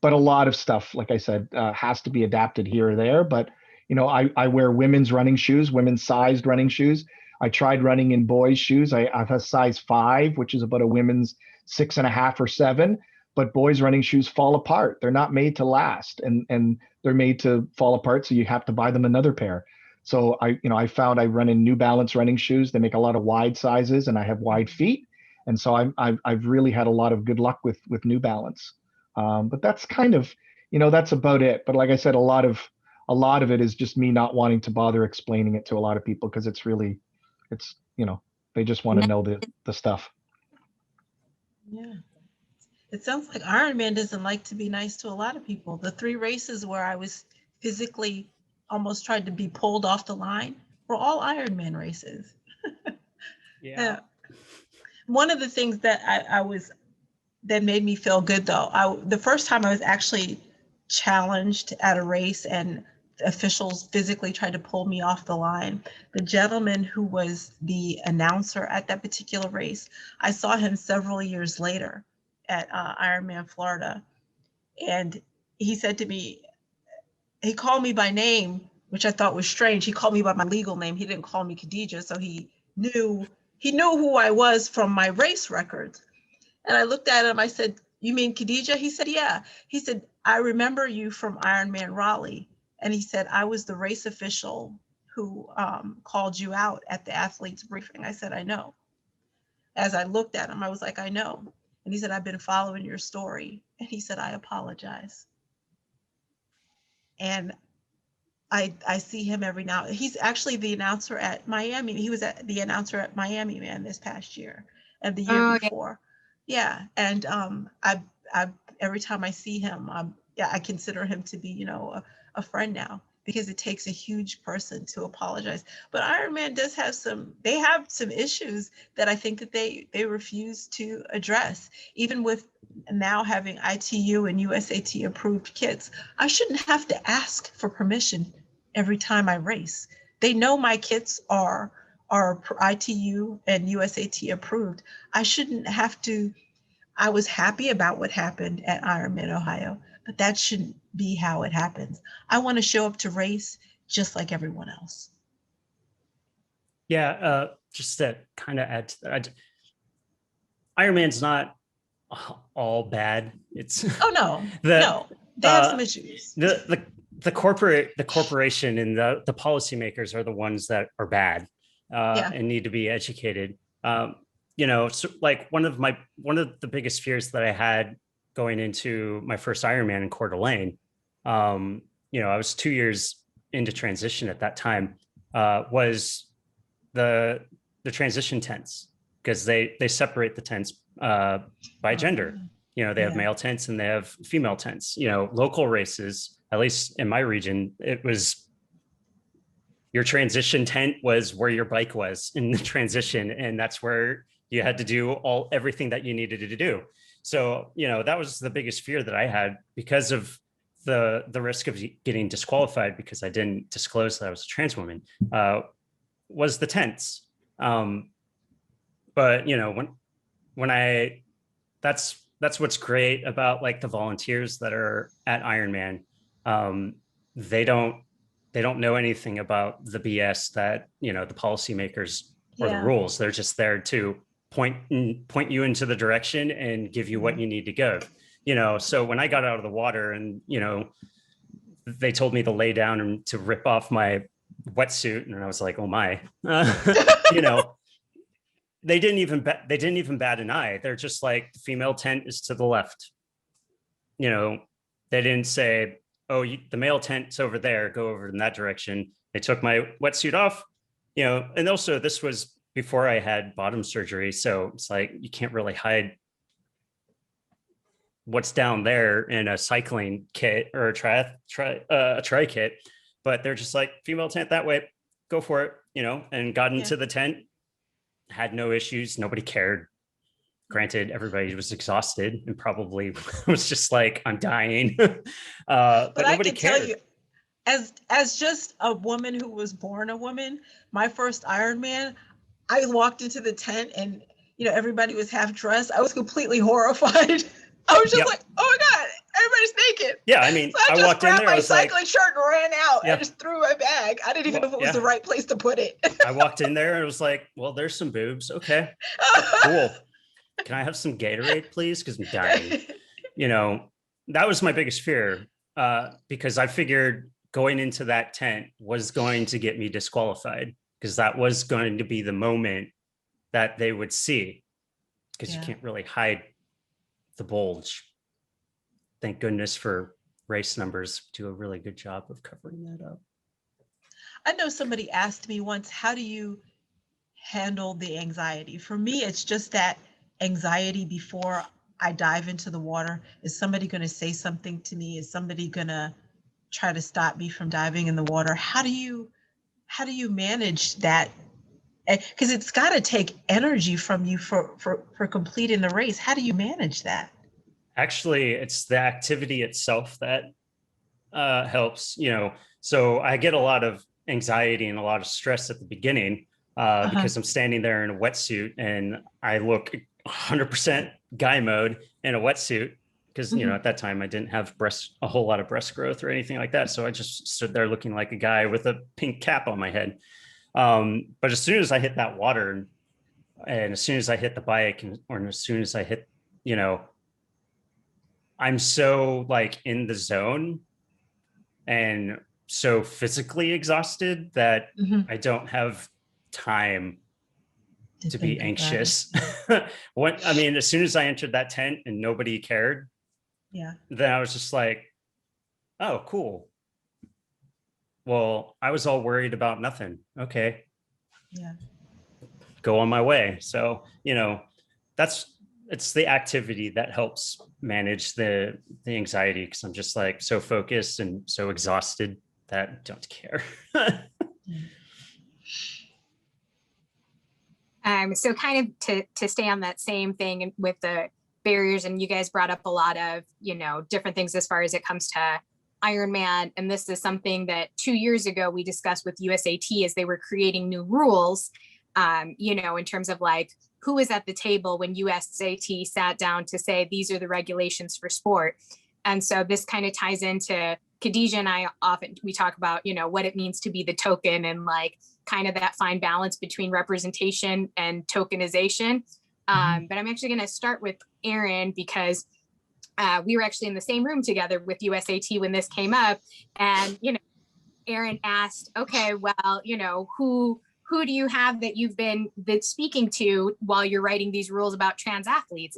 But a lot of stuff, like I said, has to be adapted here or there. But, I wear women's running shoes, women's sized running shoes. I tried running in boys' shoes. I have a size 5, which is about a women's 6.5 or 7. But boys' running shoes fall apart. They're not made to last, and they're made to fall apart. So you have to buy them another pair. So I found I run in New Balance running shoes. They make a lot of wide sizes, and I have wide feet. And so I've really had a lot of good luck with New Balance. But that's kind of, that's about it. But like I said, a lot of it is just me not wanting to bother explaining it to a lot of people because they just want to know the stuff. Yeah. It sounds like Ironman doesn't like to be nice to a lot of people. The 3 races where I was physically almost tried to be pulled off the line were all Ironman races. Yeah. One of the things that that made me feel good though, the first time I was actually challenged at a race and officials physically tried to pull me off the line, the gentleman who was the announcer at that particular race, I saw him several years later at Ironman Florida, and he said to me, he called me by name, which I thought was strange. He called me by my legal name. He didn't call me Kadijah, so he knew who I was from my race records. And I looked at him, I said, you mean Kadijah? He said, yeah. He said, I remember you from Ironman Raleigh. And he said, I was the race official who called you out at the athletes briefing. I said, I know. As I looked at him, I was like, I know. And he said, I've been following your story. And he said, I apologize. And I see him every now. He's actually the announcer at Miami. He was the announcer at Miami Man this past year and the year before. Yeah. And I every time I see him, I consider him to be, a friend now, because it takes a huge person to apologize. But Ironman does have some issues that I think that they refuse to address. Even with now having ITU and USAT approved kits, I shouldn't have to ask for permission every time I race. They know my kits are ITU and USAT approved. I shouldn't have to. I was happy about what happened at Ironman Ohio, but that shouldn't be how it happens. I want to show up to race just like everyone else. Yeah, just to kind of add to that, Ironman's not all bad. It's Oh no, the no, they have some issues. the corporation and the policymakers are the ones that are bad and need to be educated. So like one of the biggest fears that I had going into my first Ironman in Coeur d'Alene, I was 2 years into transition at that time, was the transition tents, because they separate the tents by gender. They have male tents and they have female tents. Local races, at least in my region, it was your transition tent was where your bike was in the transition, and that's where you had to do everything that you needed to do. So, that was the biggest fear that I had because of the risk of getting disqualified because I didn't disclose that I was a trans woman, was the tents. But that's what's great about like the volunteers that are at Ironman. They don't know anything about the BS that, the policymakers or the rules. They're just there to point you into the direction and give you what you need to go. So when I got out of the water and, they told me to lay down and to rip off my wetsuit, and I was like, oh my, they didn't even bat an eye. They're just like, the female tent is to the left. They didn't say, oh, the male tent's over there, go over in that direction. They took my wetsuit off, and also this was before I had bottom surgery. So it's like, you can't really hide what's down there in a cycling kit or a tri kit, but they're just like, female tent that way, go for it, and got into the tent, had no issues. Nobody cared. Granted, everybody was exhausted and probably was just like, I'm dying. But I nobody can cared. tell you, as just a woman who was born a woman, my first Ironman, I walked into the tent and, everybody was half dressed. I was completely horrified. I was just like, oh my God, everybody's naked. Yeah, I mean, so I just walked in there, my I was like, cycling shirt and ran out. I just threw my bag. I didn't even know if it was the right place to put it. I walked in there and it was like, well, there's some boobs. Okay, cool. Can I have some Gatorade, please? Because I'm dying. That was my biggest fear, because I figured going into that tent was going to get me disqualified, because that was going to be the moment that they would see, because you can't really hide the bulge. Thank goodness for race numbers, do a really good job of covering that up. I know somebody asked me once, how do you handle the anxiety? For me, it's just that anxiety before I dive into the water. Is somebody going to say something to me? Is somebody going to try to stop me from diving in the water? How do you manage that? Because it's got to take energy from you for completing the race. How do you manage that? Actually, it's the activity itself that helps. So I get a lot of anxiety and a lot of stress at the beginning because I'm standing there in a wetsuit and I look 100% guy mode in a wetsuit, because at that time I didn't have a whole lot of breast growth or anything like that. So I just stood there looking like a guy with a pink cap on my head. But as soon as I hit that water and as soon as I hit the bike or as soon as I hit, I'm so like in the zone and so physically exhausted that I don't have time to be anxious. As soon as I entered that tent and nobody cared, then I was just like, oh, cool. Well, I was all worried about nothing. Okay. Yeah. Go on my way. So, it's the activity that helps manage the anxiety, because I'm just like so focused and so exhausted that I don't care. So kind of to stay on that same thing with the barriers, and you guys brought up a lot of, different things as far as it comes to Ironman. And this is something that 2 years ago we discussed with USAT as they were creating new rules, in terms of like who was at the table when USAT sat down to say, these are the regulations for sport. And so this kind of ties into Kadijah and I often, we talk about, you know, what it means to be the token and like kind of that fine balance between representation and tokenization. But I'm actually going to start with Erin because we were actually in the same room together with USAT when this came up. And, you know, Erin asked, okay, well, you know, who do you have that you've been speaking to while you're writing these rules about trans athletes?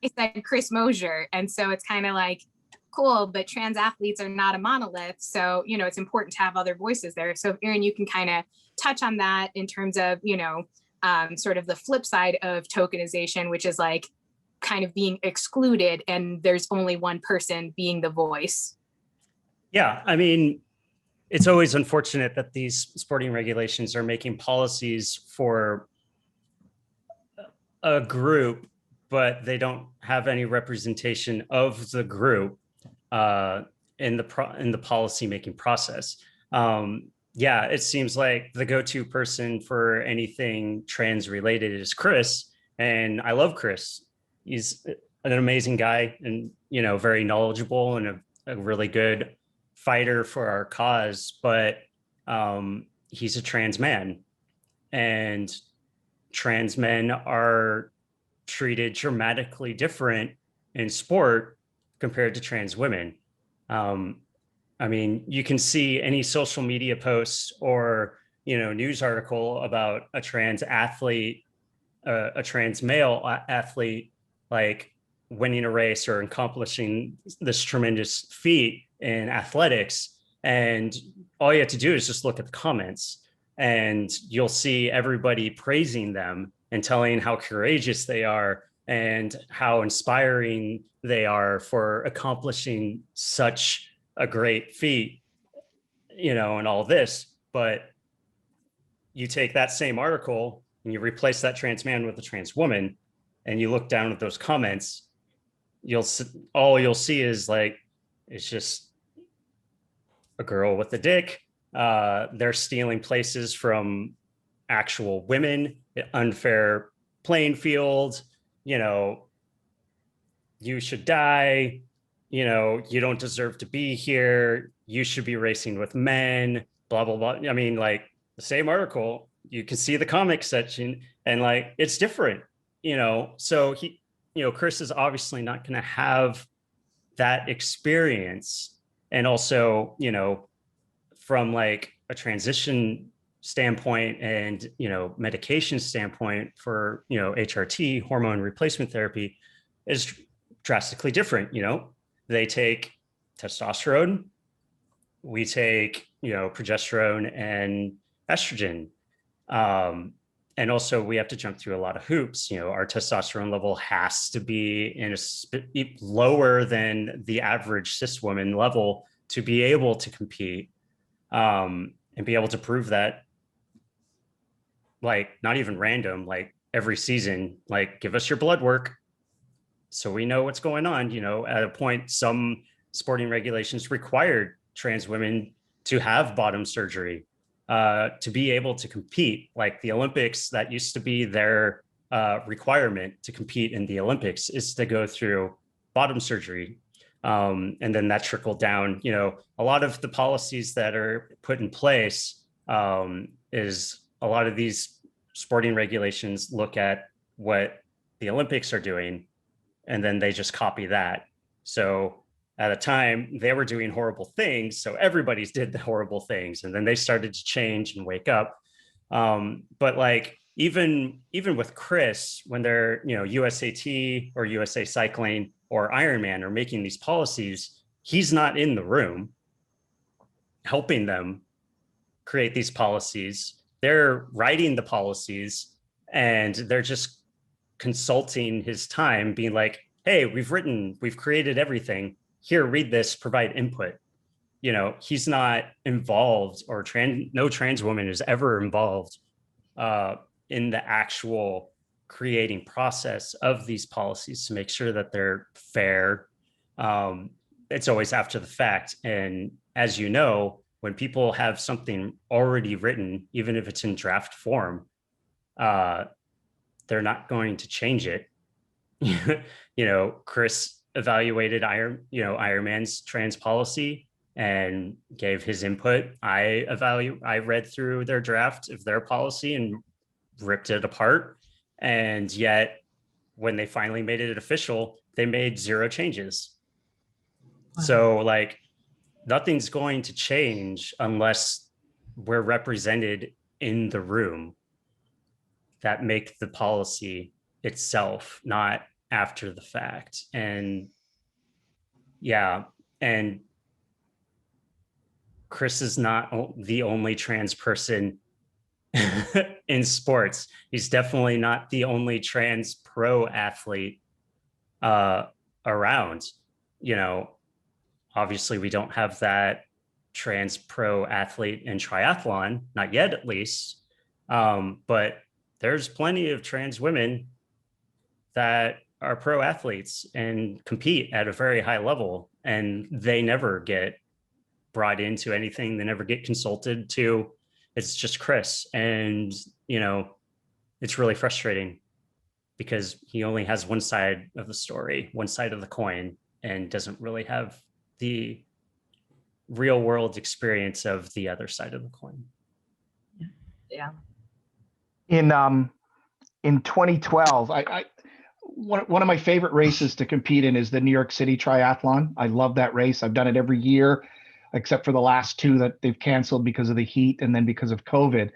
I said Chris Mosier. And so it's kind of like, cool, but trans athletes are not a monolith. So, you know, it's important to have other voices there. So if Erin, you can kind of touch on that in terms of, you know, sort of the flip side of tokenization, which is like kind of being excluded and there's only one person being the voice. Yeah, I mean, it's always unfortunate that these sporting regulations are making policies for a group, but they don't have any representation of the group in the policy making process. Yeah, it seems like the go-to person for anything trans related is Chris, and I love Chris. He's an amazing guy, and you know, very knowledgeable and a really good fighter for our cause. But he's a trans man, and trans men are treated dramatically different in sport compared to trans women. I mean, you can see any social media posts or, you know, news article about a trans athlete, a trans male athlete, like winning a race or accomplishing this tremendous feat in athletics. And all you have to do is just look at the comments and you'll see everybody praising them and telling how courageous they are and how inspiring they are for accomplishing such a great feat, you know, and all this. But you take that same article and you replace that trans man with a trans woman, and you look down at those comments, all you'll see is like, it's just a girl with a dick. They're stealing places from actual women, unfair playing field, you know, you should die, you know, you don't deserve to be here, you should be racing with men, blah, blah, blah. I mean, like the same article, you can see the comic section and like, it's different, you know? So he, you know, Chris is obviously not going to have that experience. And also, you know, from like a transition standpoint and, you know, medication standpoint for, you know, HRT, hormone replacement therapy, is drastically different. You know, they take testosterone, we take, you know, progesterone and estrogen. And also we have to jump through a lot of hoops. You know, our testosterone level has to be lower than the average cis woman level to be able to compete, and be able to prove that, like, not even random, like every season, like, give us your blood work so we know what's going on. You know, at a point, some sporting regulations required trans women to have bottom surgery to be able to compete. Like the Olympics, that used to be their requirement to compete in the Olympics, is to go through bottom surgery. And then that trickled down. You know, a lot of the policies that are put in place is a lot of these sporting regulations look at what the Olympics are doing, and then they just copy that. So at a time they were doing horrible things, so everybody's did the horrible things, and then they started to change and wake up. But like even with Chris, when they're, you know, USAT or USA Cycling or Ironman are making these policies, he's not in the room helping them create these policies. They're writing the policies and they're just consulting his time, being like, hey, we've created everything. Here, read this, provide input. You know, he's not involved, or no trans woman is ever involved in the actual creating process of these policies to make sure that they're fair. It's always after the fact. And as you know, when people have something already written, even if it's in draft form, they're not going to change it. You know, Chris evaluated Ironman's trans policy and gave his input. I read through their draft of their policy and ripped it apart. And yet when they finally made it official, they made 0 changes. Wow. So like nothing's going to change unless we're represented in the room that make the policy itself, not after the fact. And yeah, and Chris is not the only trans person in sports. He's definitely not the only trans pro athlete around. You know, obviously we don't have that trans pro athlete in triathlon, not yet at least. But there's plenty of trans women that are pro athletes and compete at a very high level, and they never get brought into anything. They never get consulted to. It's just Chris. And, you know, it's really frustrating because he only has one side of the story, one side of the coin, and doesn't really have the real world experience of the other side of the coin. Yeah. In 2012, one of my favorite races to compete in is the New York City Triathlon. I love that race. I've done it every year, except for the last 2 that they've canceled because of the heat and then because of COVID.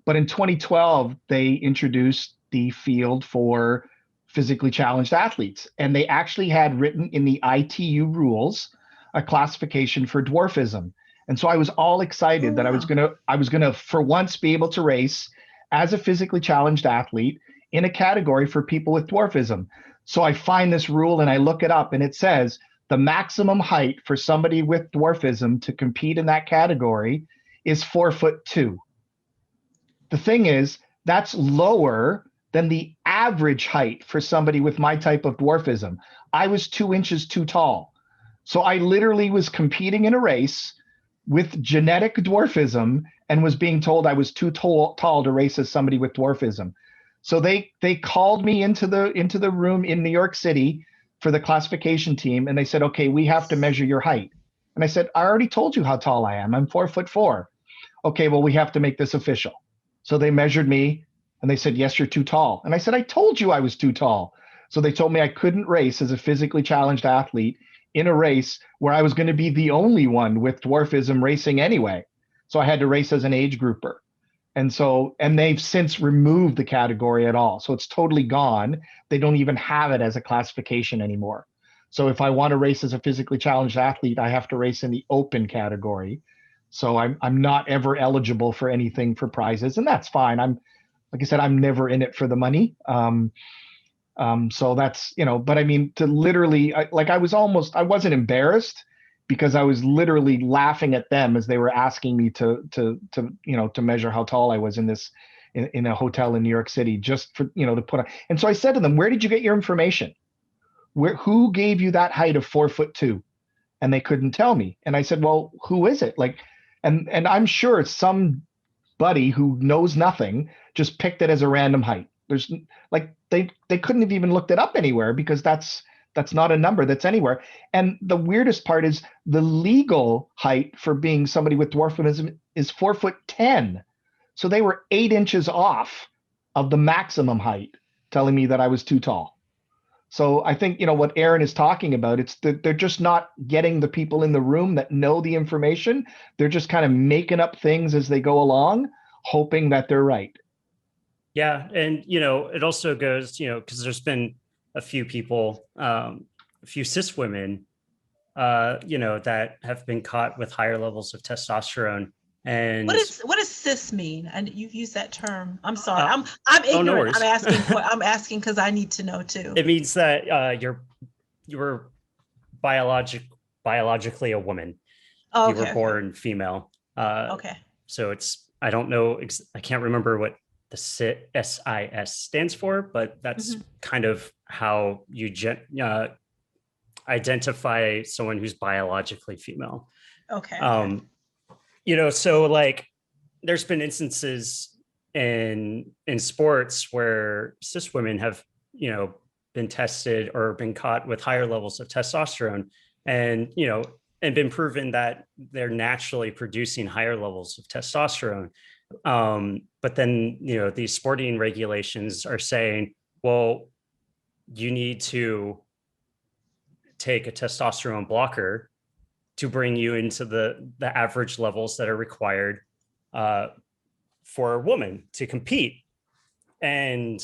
But in 2012, they introduced the field for physically challenged athletes. And they actually had written in the ITU rules a classification for dwarfism. And so I was all excited that I was gonna for once be able to race as a physically challenged athlete in a category for people with dwarfism. So I find this rule and I look it up, and it says the maximum height for somebody with dwarfism to compete in that category is 4'2". The thing is, that's lower than the average height for somebody with my type of dwarfism. I was 2 inches too tall. So I literally was competing in a race with genetic dwarfism and was being told I was too tall to race as somebody with dwarfism. So they called me into the room in New York City for the classification team, and they said, okay, we have to measure your height. And I said, I already told you how tall I am. I'm 4'4". Okay, well, we have to make this official. So they measured me and they said, yes, you're too tall. And I said, I told you I was too tall. So they told me I couldn't race as a physically challenged athlete in a race where I was going to be the only one with dwarfism racing anyway. So I had to race as an age grouper. And they've since removed the category at all. So it's totally gone. They don't even have it as a classification anymore. So if I want to race as a physically challenged athlete, I have to race in the open category. So I'm not ever eligible for anything for prizes, and that's fine. Like I said, I'm never in it for the money. So that's, but I mean, to literally, I wasn't embarrassed because I was literally laughing at them as they were asking me to measure how tall I was in a hotel in New York City, just for, to put on. And so I said to them, where did you get your information? Who gave you that height of 4'2"? And they couldn't tell me. And I said, well, who is it? And I'm sure it's somebody who knows nothing just picked it as a random height. There's they couldn't have even looked it up anywhere because that's not a number that's anywhere. And the weirdest part is the legal height for being somebody with dwarfism is 4'10". So they were 8 inches off of the maximum height, telling me that I was too tall. So I think, what Erin is talking about, it's that they're just not getting the people in the room that know the information. They're just kind of making up things as they go along, hoping that they're right. Yeah. And, it also goes, because there's been a few people, a few cis women, that have been caught with higher levels of testosterone. And what does cis mean? And you've used that term. I'm sorry. I'm ignorant. No I'm asking because I need to know too. It means that you were biologically a woman. Oh, okay. You were born female. Okay. So I don't know. I can't remember what the SIS stands for, but that's kind of how you identify someone who's biologically female. Okay. So there's been instances in sports where cis women have, been tested or been caught with higher levels of testosterone, and and been proven that they're naturally producing higher levels of testosterone. But then these sporting regulations are saying, well, you need to take a testosterone blocker to bring you into the average levels that are required for a woman to compete. And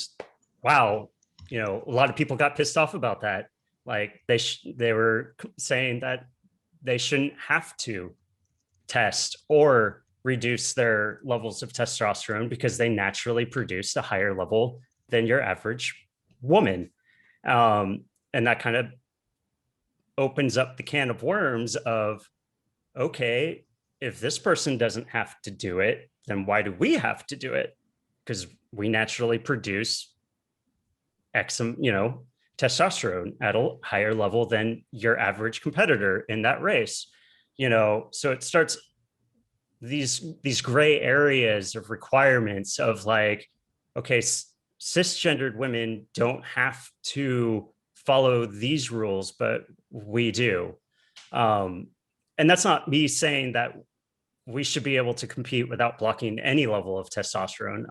wow, a lot of people got pissed off about that. Like they were saying that they shouldn't have to test or reduce their levels of testosterone because they naturally produce a higher level than your average woman. And that kind of opens up the can of worms of, okay, if this person doesn't have to do it, then why do we have to do it? Because we naturally produce testosterone at a higher level than your average competitor in that race. So it starts these gray areas of requirements of like, okay, cisgendered women don't have to follow these rules, but we do. And that's not me saying that we should be able to compete without blocking any level of testosterone.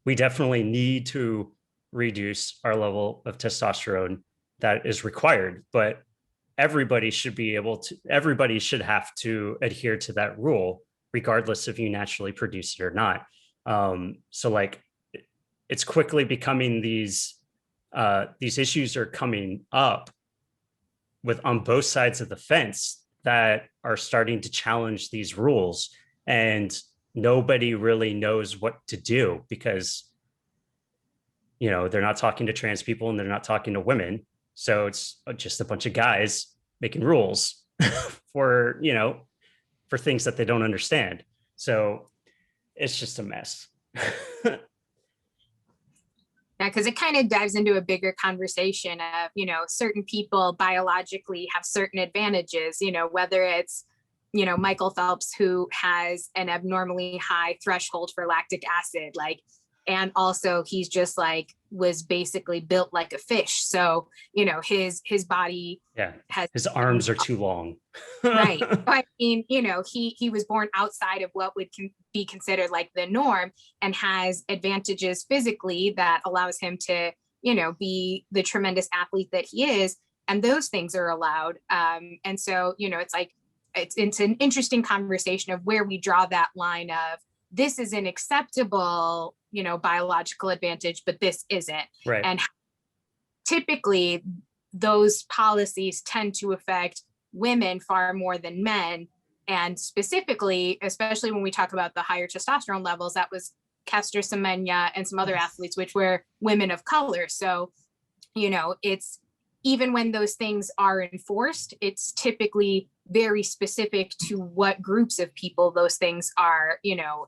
We definitely need to reduce our level of testosterone that is required, but everybody should have to adhere to that rule, regardless if you naturally produce it or not. So like, it's quickly becoming these issues are coming up on both sides of the fence that are starting to challenge these rules, and nobody really knows what to do because they're not talking to trans people and they're not talking to women, so it's just a bunch of guys making rules for things that they don't understand. So it's just a mess. Yeah, because it kind of dives into a bigger conversation of, certain people biologically have certain advantages, whether it's, Michael Phelps, who has an abnormally high threshold for lactic acid, and also he's just was basically built like a fish. So, his body has, his arms are too long. Right. I mean, he was born outside of what would be considered like the norm, and has advantages physically that allows him to, be the tremendous athlete that he is. And those things are allowed. And so, it's an interesting conversation of where we draw that line of, this is an acceptable, biological advantage, but this isn't. Right. And typically those policies tend to affect women far more than men. And specifically, especially when we talk about the higher testosterone levels, that was Caster Semenya and some other athletes, which were women of color. So, it's, even when those things are enforced, it's typically very specific to what groups of people those things are,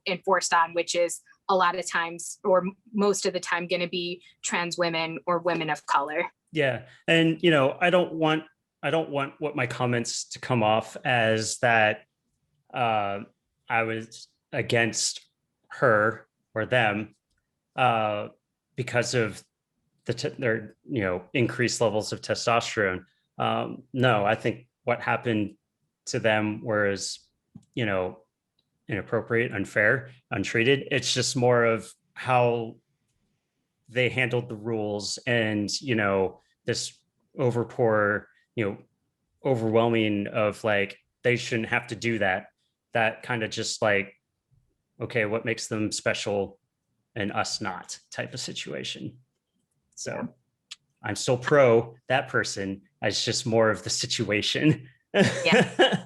enforced on, which is a lot of times, or most of the time, going to be trans women or women of color. Yeah. And, I don't want what my comments to come off as that I was against her or them because of their increased levels of testosterone. No, I think what happened to them was inappropriate, unfair, untreated. It's just more of how they handled the rules, and this overwhelming of they shouldn't have to do that kind of just okay, what makes them special and us not type of situation. So I'm still pro that person. It's just more of the situation. Yeah.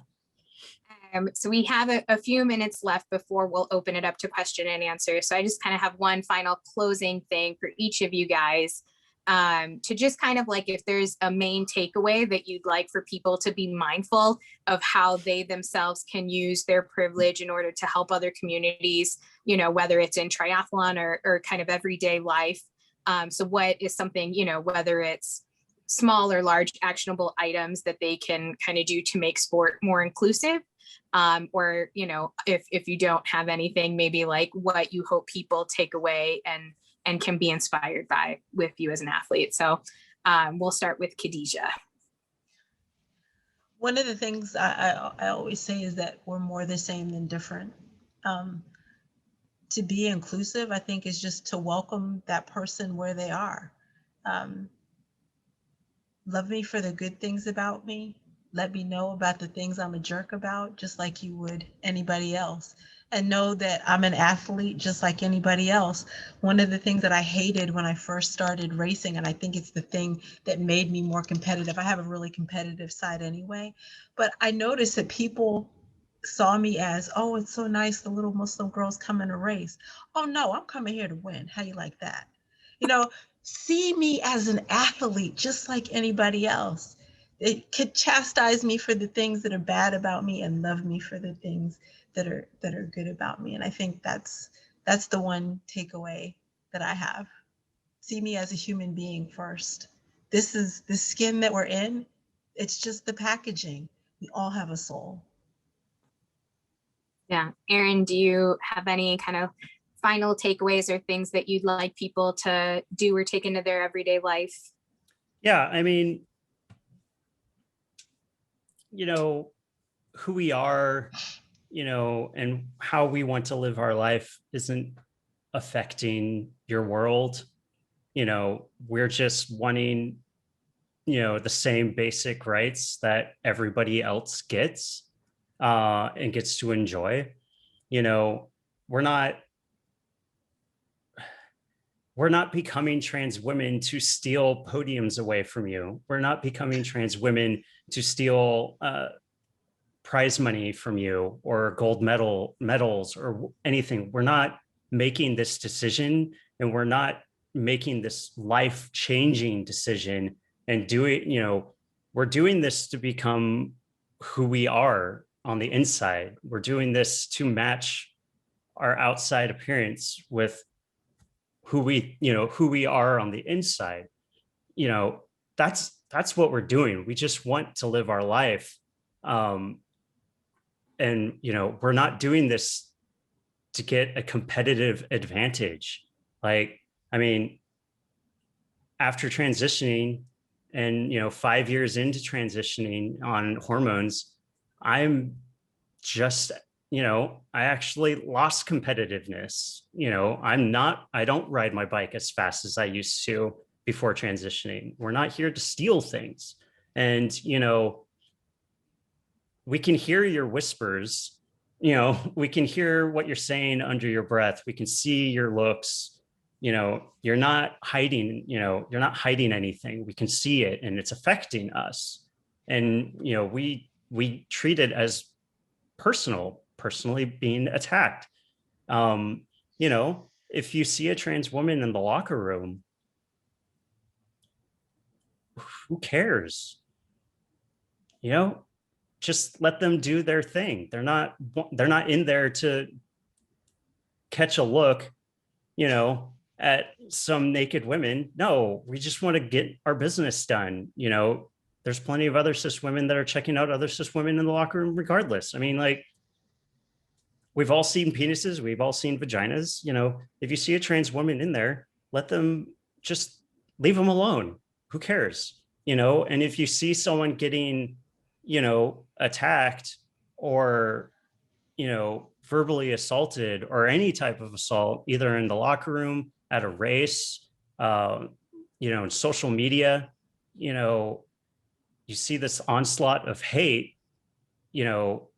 So we have a few minutes left before we'll open it up to question and answer. So I just kind of have one final closing thing for each of you guys, to just kind of if there's a main takeaway that you'd like for people to be mindful of how they themselves can use their privilege in order to help other communities, whether it's in triathlon or kind of everyday life. So what is something, whether it's small or large actionable items that they can kind of do to make sport more inclusive? Or, if you don't have anything, maybe what you hope people take away and and can be inspired by with you as an athlete. So we'll start with Kadijah. One of the things I always say is that we're more the same than different. To be inclusive, I think, is just to welcome that person where they are. Love me for the good things about me. Let me know about the things I'm a jerk about, just like you would anybody else. And know that I'm an athlete just like anybody else. One of the things that I hated when I first started racing, and I think it's the thing that made me more competitive. I have a really competitive side anyway, but I noticed that people saw me as, oh, it's so nice, the little Muslim girls coming to race. Oh no, I'm coming here to win. How you like that? You know, see me as an athlete just like anybody else. It could chastise me for the things that are bad about me and love me for the things that are good about me. And I think that's the one takeaway that I have. See me as a human being first. This is the skin that we're in. It's just the packaging. We all have a soul. Yeah. Erin, do you have any kind of final takeaways or things that you'd like people to do or take into their everyday life? Yeah, I mean, you know, who we are, you know, and how we want to live our life isn't affecting your world. You know, we're just wanting, you know, the same basic rights that everybody else gets and gets to enjoy. You know, we're not becoming trans women to steal podiums away from you. We're not becoming trans women to steal prize money from you or gold medals or anything. We're not making this decision, and we're not making this life-changing decision and doing, you know, we're doing this to become who we are on the inside. We're doing this to match our outside appearance with who we are on the inside. You know, that's what we're doing. We just want to live our life. And, you know, we're not doing this to get a competitive advantage. Like, I mean, after transitioning and, you know, 5 years into transitioning on hormones, I'm just, you know, I actually lost competitiveness. You know, I don't ride my bike as fast as I used to before transitioning. We're not here to steal things. And, you know, we can hear your whispers, you know, we can hear what you're saying under your breath. We can see your looks, you know, you're not hiding, you know, you're not hiding anything. We can see it and it's affecting us. And, you know, we treat it as personally being attacked. You know, if you see a trans woman in the locker room, who cares? You know, just let them do their thing. They're not in there to catch a look, you know, at some naked women. No, we just want to get our business done. You know, there's plenty of other cis women that are checking out other cis women in the locker room regardless. I mean, like, we've all seen penises, we've all seen vaginas. You know, if you see a trans woman in there, let them, just leave them alone. Who cares? You know, and if you see someone getting, you know, attacked or, you know, verbally assaulted or any type of assault, either in the locker room, at a race, you know, in social media, you know, you see this onslaught of hate, you know,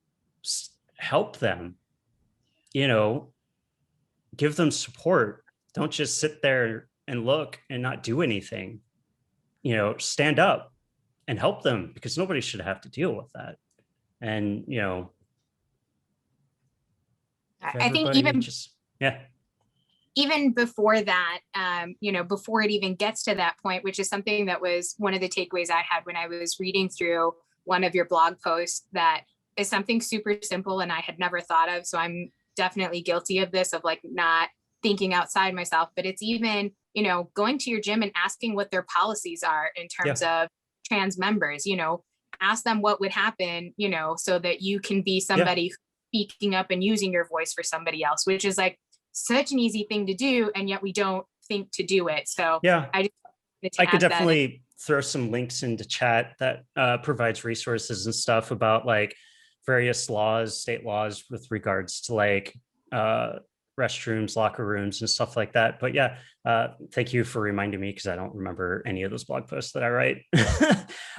help them, you know, give them support. Don't just sit there and look and not do anything. You know, stand up and help them, because nobody should have to deal with that. And, you know, I think even even before that, you know, before it even gets to that point, which is something that was one of the takeaways I had when I was reading through one of your blog posts, that is something super simple and I had never thought of. So I'm definitely guilty of this, of like not thinking outside myself, but it's even, you know, going to your gym and asking what their policies are in terms of trans members. You know, ask them what would happen, you know, so that you can be somebody speaking up and using your voice for somebody else, which is like such an easy thing to do. And yet we don't think to do it. So yeah, I just wanted to I could add that in. definitely throw some links into chat that provides resources and stuff about like various laws, state laws with regards to like restrooms, locker rooms, and stuff like that. But yeah, thank you for reminding me because I don't remember any of those blog posts that I write.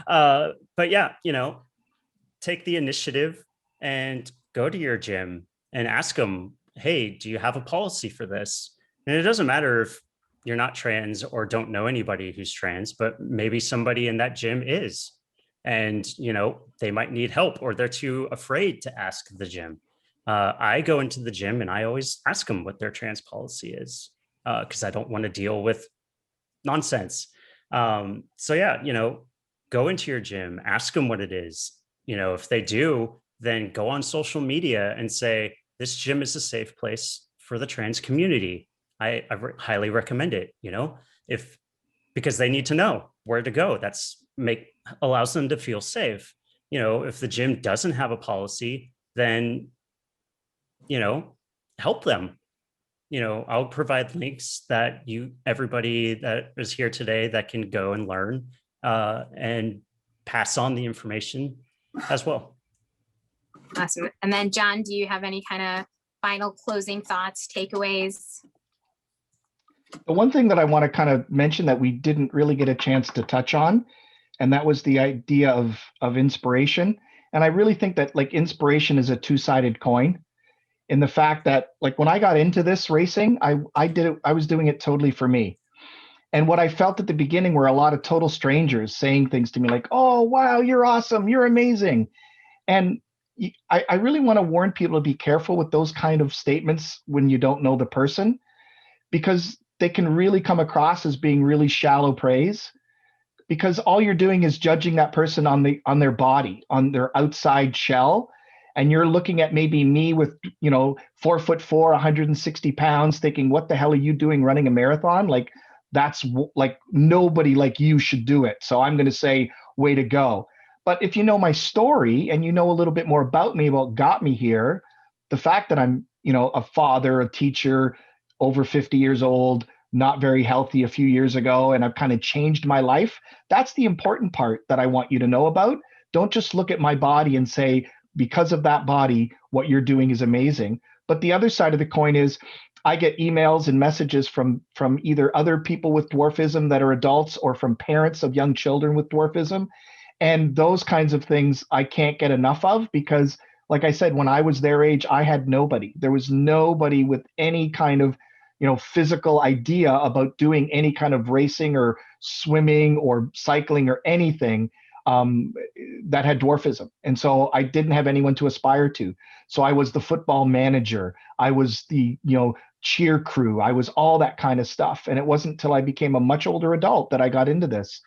But yeah, take the initiative and go to your gym and ask them, hey, do you have a policy for this? And it doesn't matter if you're not trans or don't know anybody who's trans, but maybe somebody in that gym is. And, they might need help or they're too afraid to ask the gym. I go into the gym and I always ask them what their trans policy is because I don't want to deal with nonsense. So yeah, go into your gym, ask them what it is. If they do, then go on social media and say, this gym is a safe place for the trans community. I highly recommend it, because they need to know where to go. Allows them to feel safe. If the gym doesn't have a policy, then, help them. I'll provide links that everybody that is here today that can go and learn and pass on the information as well. Awesome. And then John, do you have any kind of final closing thoughts, takeaways? The one thing that I want to kind of mention that we didn't really get a chance to touch on, and that was the idea of inspiration. And I really think that like inspiration is a two-sided coin in the fact that like when I got into this racing, I was doing it totally for me. And what I felt at the beginning were a lot of total strangers saying things to me like, oh, wow, you're awesome. You're amazing. And I really want to warn people to be careful with those kind of statements when you don't know the person, because they can really come across as being really shallow praise, because all you're doing is judging that person on their body, on their outside shell. And you're looking at maybe me with, 4'4", 160 pounds, thinking, what the hell are you doing running a marathon? Like, that's like nobody like you should do it. So I'm going to say, way to go. But if you know my story and you know a little bit more about me, what got me here, the fact that I'm, a father, a teacher, over 50 years old, not very healthy a few years ago, and I've kind of changed my life. That's the important part that I want you to know about. Don't just look at my body and say, because of that body, what you're doing is amazing. But the other side of the coin is I get emails and messages from either other people with dwarfism that are adults or from parents of young children with dwarfism. And those kinds of things I can't get enough of because, like I said, when I was their age, I had nobody. There was nobody with any kind of, physical idea about doing any kind of racing or swimming or cycling or anything that had dwarfism. And so I didn't have anyone to aspire to. So I was the football manager. I was the, cheer crew. I was all that kind of stuff. And it wasn't until I became a much older adult that I got into this.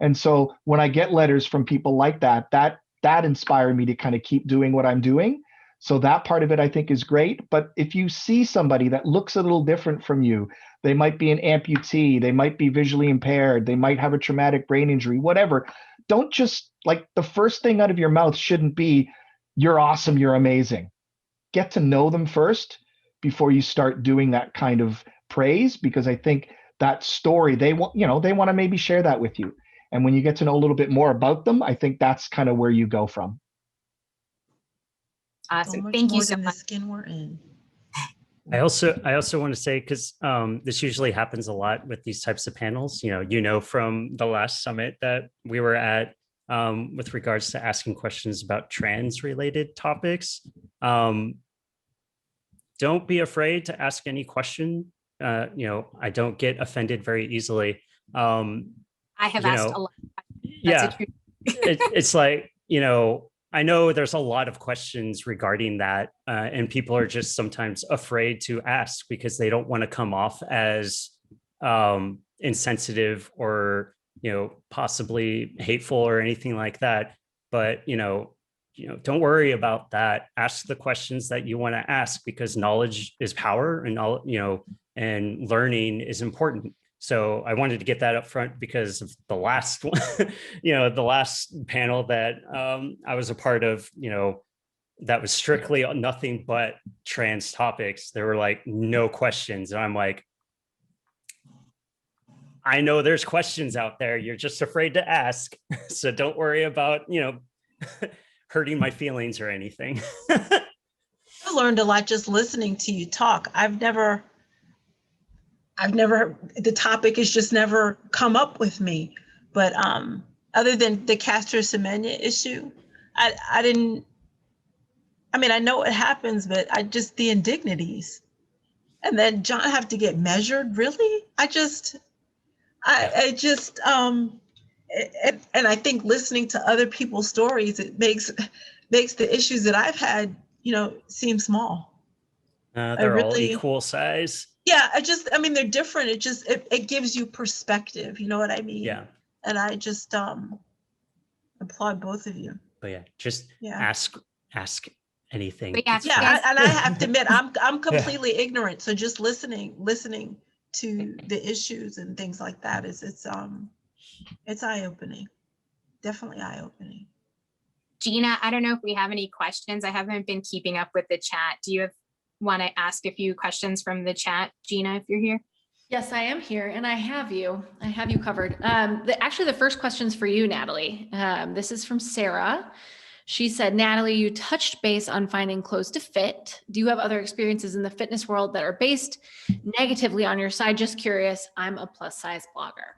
And so when I get letters from people like that inspired me to kind of keep doing what I'm doing. So that part of it, I think, is great. But if you see somebody that looks a little different from you, they might be an amputee, they might be visually impaired, they might have a traumatic brain injury, whatever. Don't just like the first thing out of your mouth shouldn't be, you're awesome, you're amazing. Get to know them first before you start doing that kind of praise, because I think that story, they want to maybe share that with you. And when you get to know a little bit more about them, I think that's kind of where you go from. Awesome. Thank you so much. much. The skin we're in. I also want to say, because this usually happens a lot with these types of panels, from the last summit that we were at with regards to asking questions about trans related topics. Don't be afraid to ask any question. I don't get offended very easily. I have asked a lot. Yeah, it's like, I know there's a lot of questions regarding that, and people are just sometimes afraid to ask because they don't want to come off as insensitive or, possibly hateful or anything like that. But, don't worry about that. Ask the questions that you want to ask, because knowledge is power, and and learning is important. So I wanted to get that up front because of the last one, the last panel that I was a part of, that was strictly nothing but trans topics. There were like no questions. And I'm like, I know there's questions out there. You're just afraid to ask. So don't worry about, hurting my feelings or anything. I learned a lot just listening to you talk. The topic has just never come up with me. But other than the Caster Semenya issue, I know it happens, but the indignities. And then John have to get measured, really? And I think listening to other people's stories, it makes the issues that I've had, seem small. They're all equal size. Yeah, they're different. It gives you perspective. You know what I mean? Yeah. And I just applaud both of you. But ask anything. But yeah, and I have to admit, I'm completely ignorant. So just listening to the issues and things like that it's eye-opening. Definitely eye-opening. Gina, I don't know if we have any questions. I haven't been keeping up with the chat. Do you want to ask a few questions from the chat, Gina, if you're here? Yes, I am here, and I have you covered. Actually, the first question's for you, Natali. This is from Sarah. She said, Natali, you touched base on finding clothes to fit. Do you have other experiences in the fitness world that are based negatively on your side? Just curious. I'm a plus size blogger.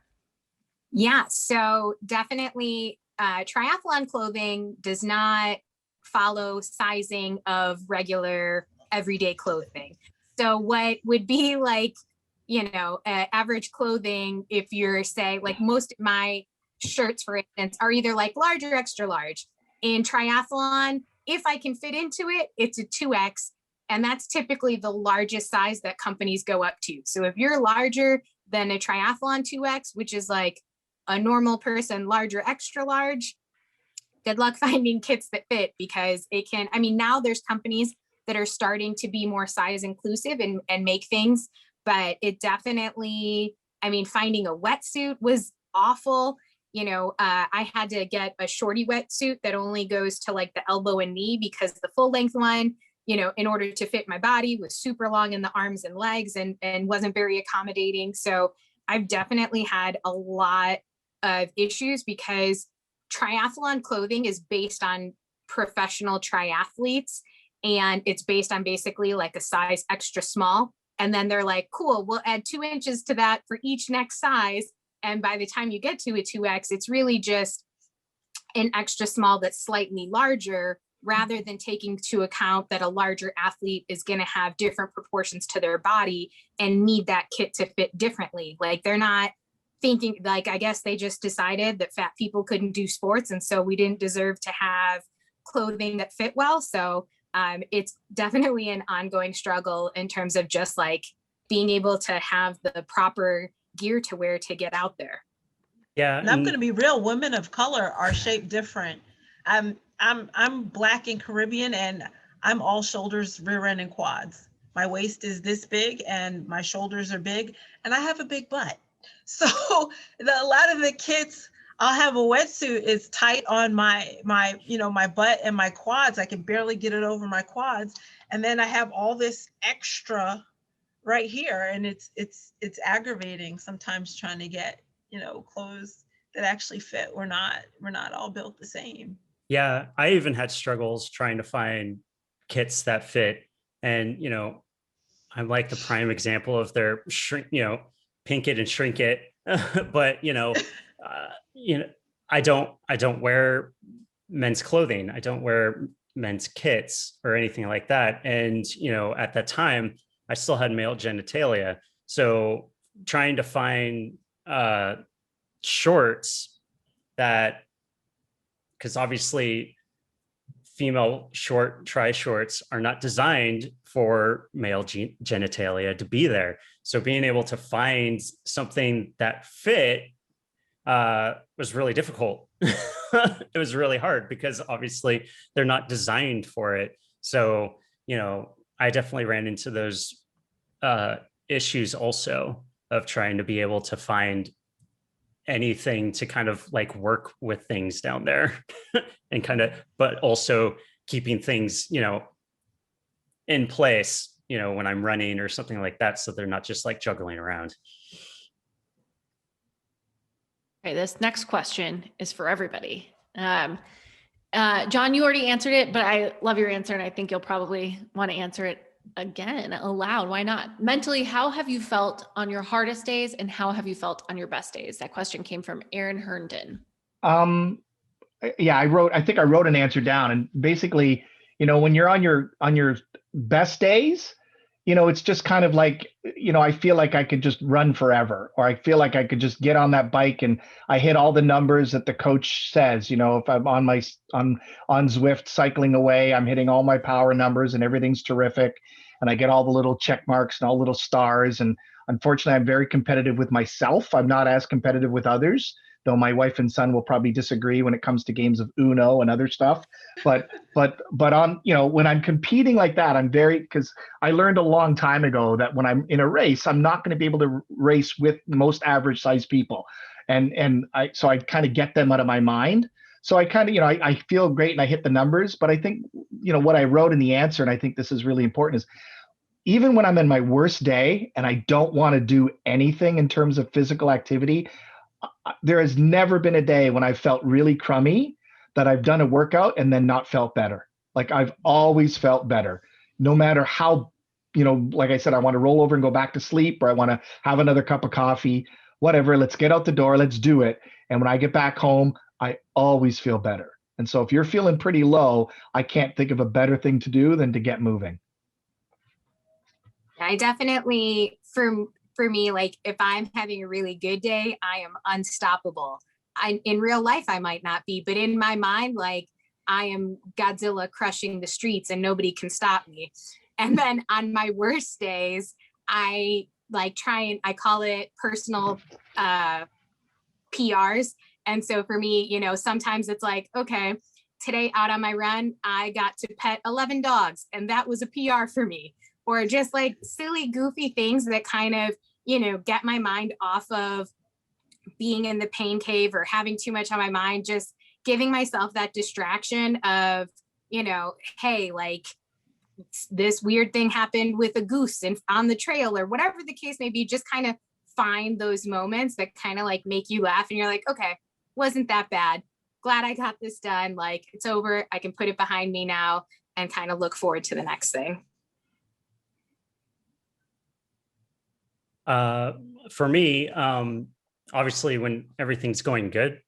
Yeah, so definitely triathlon clothing does not follow sizing of regular everyday clothing. So what would be like, average clothing, if you're like most of my shirts, for instance, are either like large or extra large. In triathlon, if I can fit into it, it's a 2X. And that's typically the largest size that companies go up to. So if you're larger than a triathlon 2X, which is like a normal person, large or extra large, good luck finding kits that fit, because it can, now there's companies that are starting to be more size inclusive and make things, but it definitely, finding a wetsuit was awful. I had to get a shorty wetsuit that only goes to like the elbow and knee, because the full length one, in order to fit my body, was super long in the arms and legs and wasn't very accommodating. So I've definitely had a lot of issues, because triathlon clothing is based on professional triathletes, and it's based on basically like a size extra small. And then they're like, cool, we'll add 2 inches to that for each next size. And by the time you get to a 2X, it's really just an extra small that's slightly larger, rather than taking into account that a larger athlete is going to have different proportions to their body and need that kit to fit differently. Like, they're not thinking, like, I guess they just decided that fat people couldn't do sports, and so we didn't deserve to have clothing that fit well. So it's definitely an ongoing struggle in terms of just like being able to have the proper gear to wear to get out there. Yeah. And I'm going to be real. Women of color are shaped different. I'm Black and Caribbean, and I'm all shoulders, rear end, and quads. My waist is this big and my shoulders are big, and I have a big butt. So a lot of the kits, I'll have a wetsuit, it's tight on my butt and my quads. I can barely get it over my quads. And then I have all this extra right here, and it's aggravating sometimes trying to get, clothes that actually fit. We're not all built the same. Yeah, I even had struggles trying to find kits that fit. And, I'm like the prime example of their shrink, pink it and shrink it. But, I don't wear men's clothing. I don't wear men's kits or anything like that. And, at that time, I still had male genitalia. So trying to find shorts that, because obviously female tri shorts are not designed for male genitalia to be there. So being able to find something that fit was really difficult. It was really hard, because obviously they're not designed for it. So, I definitely ran into those issues also, of trying to be able to find anything to kind of like work with things down there and but also keeping things, in place, when I'm running or something like that, so they're not just like juggling around. Okay, this next question is for everybody. John, you already answered it, but I love your answer, and I think you'll probably want to answer it again aloud. Why not? Mentally, how have you felt on your hardest days, and how have you felt on your best days? That question came from Erin Herndon. Yeah, I think I wrote an answer down, and basically, when you're on your best days, it's just kind of like, I feel like I could just run forever, or I feel like I could just get on that bike and I hit all the numbers that the coach says. If I'm on Zwift cycling away, I'm hitting all my power numbers and everything's terrific, and I get all the little check marks and all little stars. And unfortunately, I'm very competitive with myself. I'm not as competitive with others, though my wife and son will probably disagree when it comes to games of Uno and other stuff. But on, when I'm competing like that, because I learned a long time ago that when I'm in a race, I'm not going to be able to race with most average sized people. So I kind of get them out of my mind. So I kind of, I feel great and I hit the numbers, but I think, what I wrote in the answer, and I think this is really important, is even when I'm in my worst day and I don't want to do anything in terms of physical activity, there has never been a day when I've felt really crummy that I've done a workout and then not felt better. Like I've always felt better, no matter how, like I said, I want to roll over and go back to sleep, or I want to have another cup of coffee, whatever. Let's get out the door. Let's do it. And when I get back home, I always feel better. And so if you're feeling pretty low, I can't think of a better thing to do than to get moving. I definitely, for me, like if I'm having a really good day, I am unstoppable. In real life, I might not be, but in my mind, like I am Godzilla crushing the streets and nobody can stop me. And then on my worst days, I like I call it personal PRs. And so for me, sometimes it's like, okay, today out on my run, I got to pet 11 dogs and that was a PR for me. Or just like silly, goofy things that kind of, get my mind off of being in the pain cave or having too much on my mind, just giving myself that distraction of, hey, like this weird thing happened with a goose and on the trail or whatever the case may be. Just kind of find those moments that kind of like make you laugh and you're like, okay, wasn't that bad. Glad I got this done. Like it's over. I can put it behind me now and kind of look forward to the next thing. For me, obviously when everything's going good,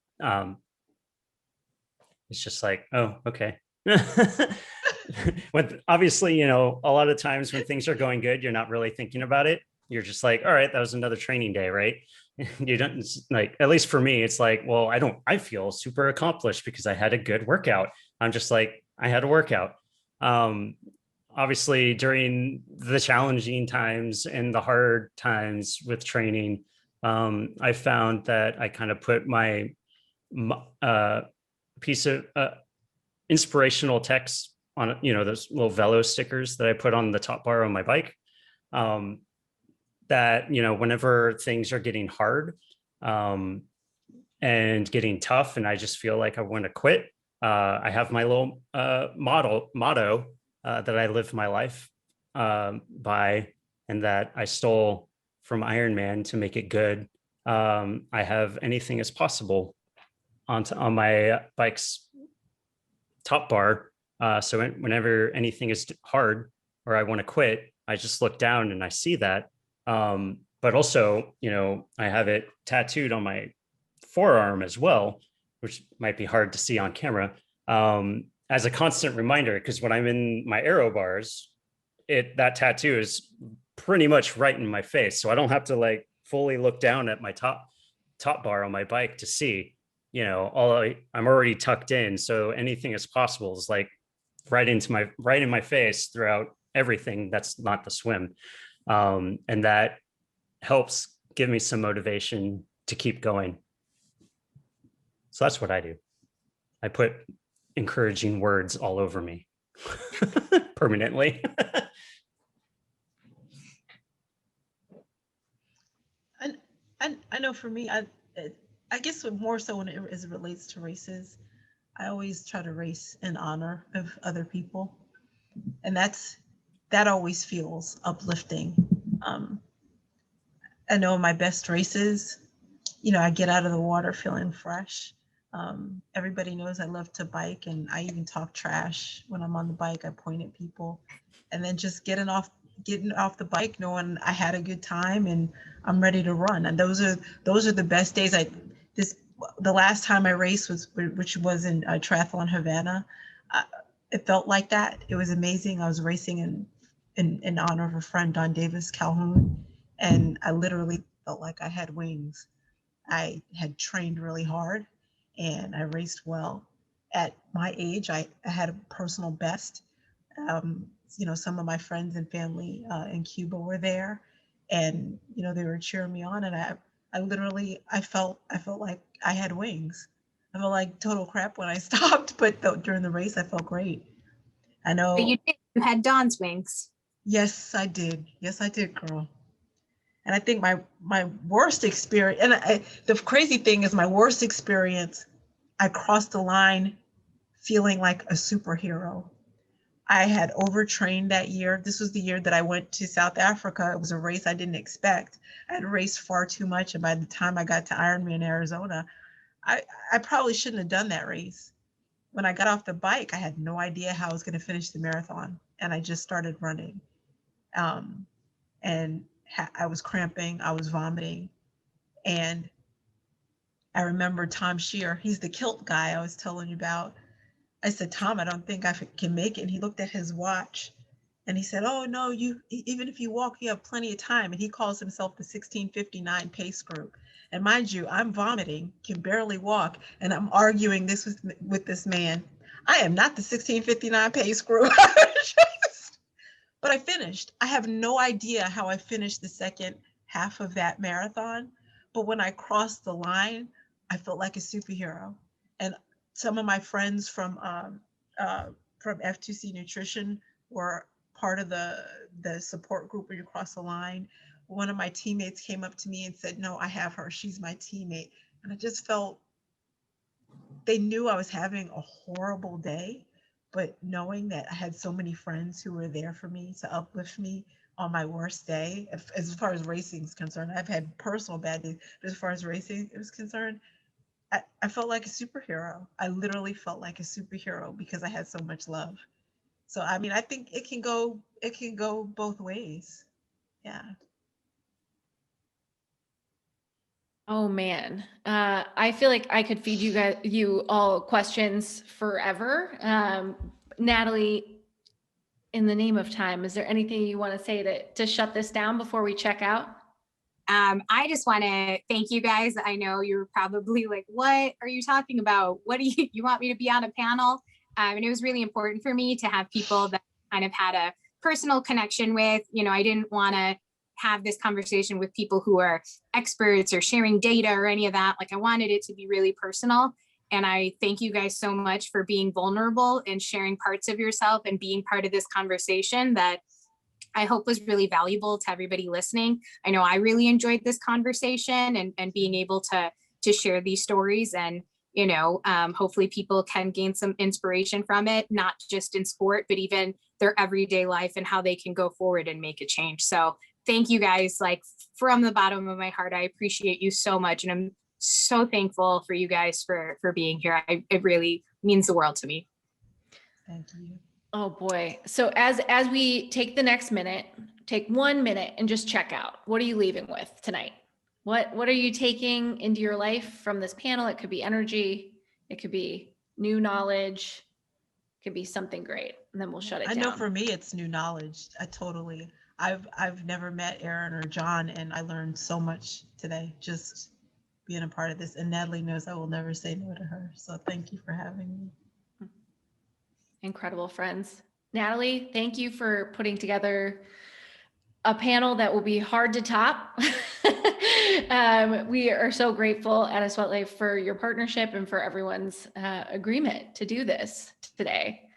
it's just like, oh, okay. Obviously, a lot of times when things are going good, you're not really thinking about it. You're just like, all right, that was another training day, right? You don't like, at least for me, it's like, well, I feel super accomplished because I had a good workout. I'm just like, I had a workout. Obviously during the challenging times and the hard times with training, I found that I kind of put my piece of inspirational text on, those little velo stickers that I put on the top bar on my bike. That, whenever things are getting hard and getting tough and I just feel like I want to quit, I have my little motto that I live my life by, and that I stole from Ironman to make it good. I have anything is possible on my bike's top bar. So whenever anything is hard or I want to quit, I just look down and I see that. But also, I have it tattooed on my forearm as well, which might be hard to see on camera. As a constant reminder, because when I'm in my aero bars, that tattoo is pretty much right in my face. So I don't have to like fully look down at my top bar on my bike to see, I'm already tucked in. So anything is possible is like right in my face throughout everything that's not the swim. And that helps give me some motivation to keep going. So that's what I do. I put encouraging words all over me permanently. And I know for me, I guess more so when it relates to races, I always try to race in honor of other people, and that always feels uplifting. I know my best races, I get out of the water feeling fresh. Everybody knows I love to bike, and I even talk trash when I'm on the bike. I point at people, and then just getting off the bike, knowing I had a good time and I'm ready to run. And those are the best days. The last time I raced which was in Triathlon Havana. It felt like that. It was amazing. I was racing in honor of a friend, Don Davis Calhoun, and I literally felt like I had wings. I had trained really hard and I raced well. At my age, I had a personal best. Some of my friends and family in Cuba were there, and they were cheering me on, and I felt like I had wings. I felt like total crap when I stopped, but during the race, I felt great. I know. But you did. You had Dawn's wings. Yes, I did. Yes, I did, girl. And I think my worst experience, and the crazy thing is, my worst experience, I crossed the line feeling like a superhero. I had overtrained that year. This was the year that I went to South Africa. It was a race I didn't expect. I had raced far too much, and by the time I got to Ironman Arizona, I probably shouldn't have done that race. When I got off the bike, I had no idea how I was going to finish the marathon, and I just started running. And I was cramping, I was vomiting, and I remember Tom Shear, he's the kilt guy I was telling you about. I said, Tom, I don't think I can make it. And he looked at his watch and he said, oh no, even if you walk, you have plenty of time. And he calls himself the 1659 pace group. And mind you, I'm vomiting, can barely walk, and I'm arguing this with this man. I am not the 1659 pace group. But I finished. I have no idea how I finished the second half of that marathon. But when I crossed the line, I felt like a superhero. And some of my friends from F2C Nutrition were part of the support group when you cross the line. One of my teammates came up to me and said, no, I have her. She's my teammate. And I just felt they knew I was having a horrible day, but knowing that I had so many friends who were there for me to uplift me on my worst day, as far as racing is concerned. I've had personal bad days, but as far as racing is concerned, I felt like a superhero. I literally felt like a superhero because I had so much love. So, I mean, I think it can go both ways. Yeah. Oh man, I feel like I could feed you all questions forever. Natalie, in the name of time, is there anything you want to say to shut this down before we check out? I just want to thank you guys. I know you're probably like, what are you talking about? What do you want me to be on a panel? And it was really important for me to have people that kind of had a personal connection with. I didn't want to have this conversation with people who are experts or sharing data or any of that. Like, I wanted it to be really personal. And I thank you guys so much for being vulnerable and sharing parts of yourself and being part of this conversation that I hope was really valuable to everybody listening. I know I really enjoyed this conversation and being able to share these stories, and hopefully people can gain some inspiration from it, not just in sport, but even their everyday life and how they can go forward and make a change. So thank you guys, like, from the bottom of my heart. I appreciate you so much. And I'm so thankful for you guys for being here. It really means the world to me. Thank you. Oh boy. So as we take the next minute, take 1 minute and just check out. What are you leaving with tonight? What are you taking into your life from this panel? It could be energy. It could be new knowledge. It could be something great. And then we'll shut it down. I know for me, it's new knowledge. I've never met Erin or John, and I learned so much today just being a part of this. And Natalie knows I will never say no to her. So thank you for having me. Incredible, friends. Natalie, thank you for putting together a panel that will be hard to top. We are so grateful at aSweatLife for your partnership and for everyone's agreement to do this today.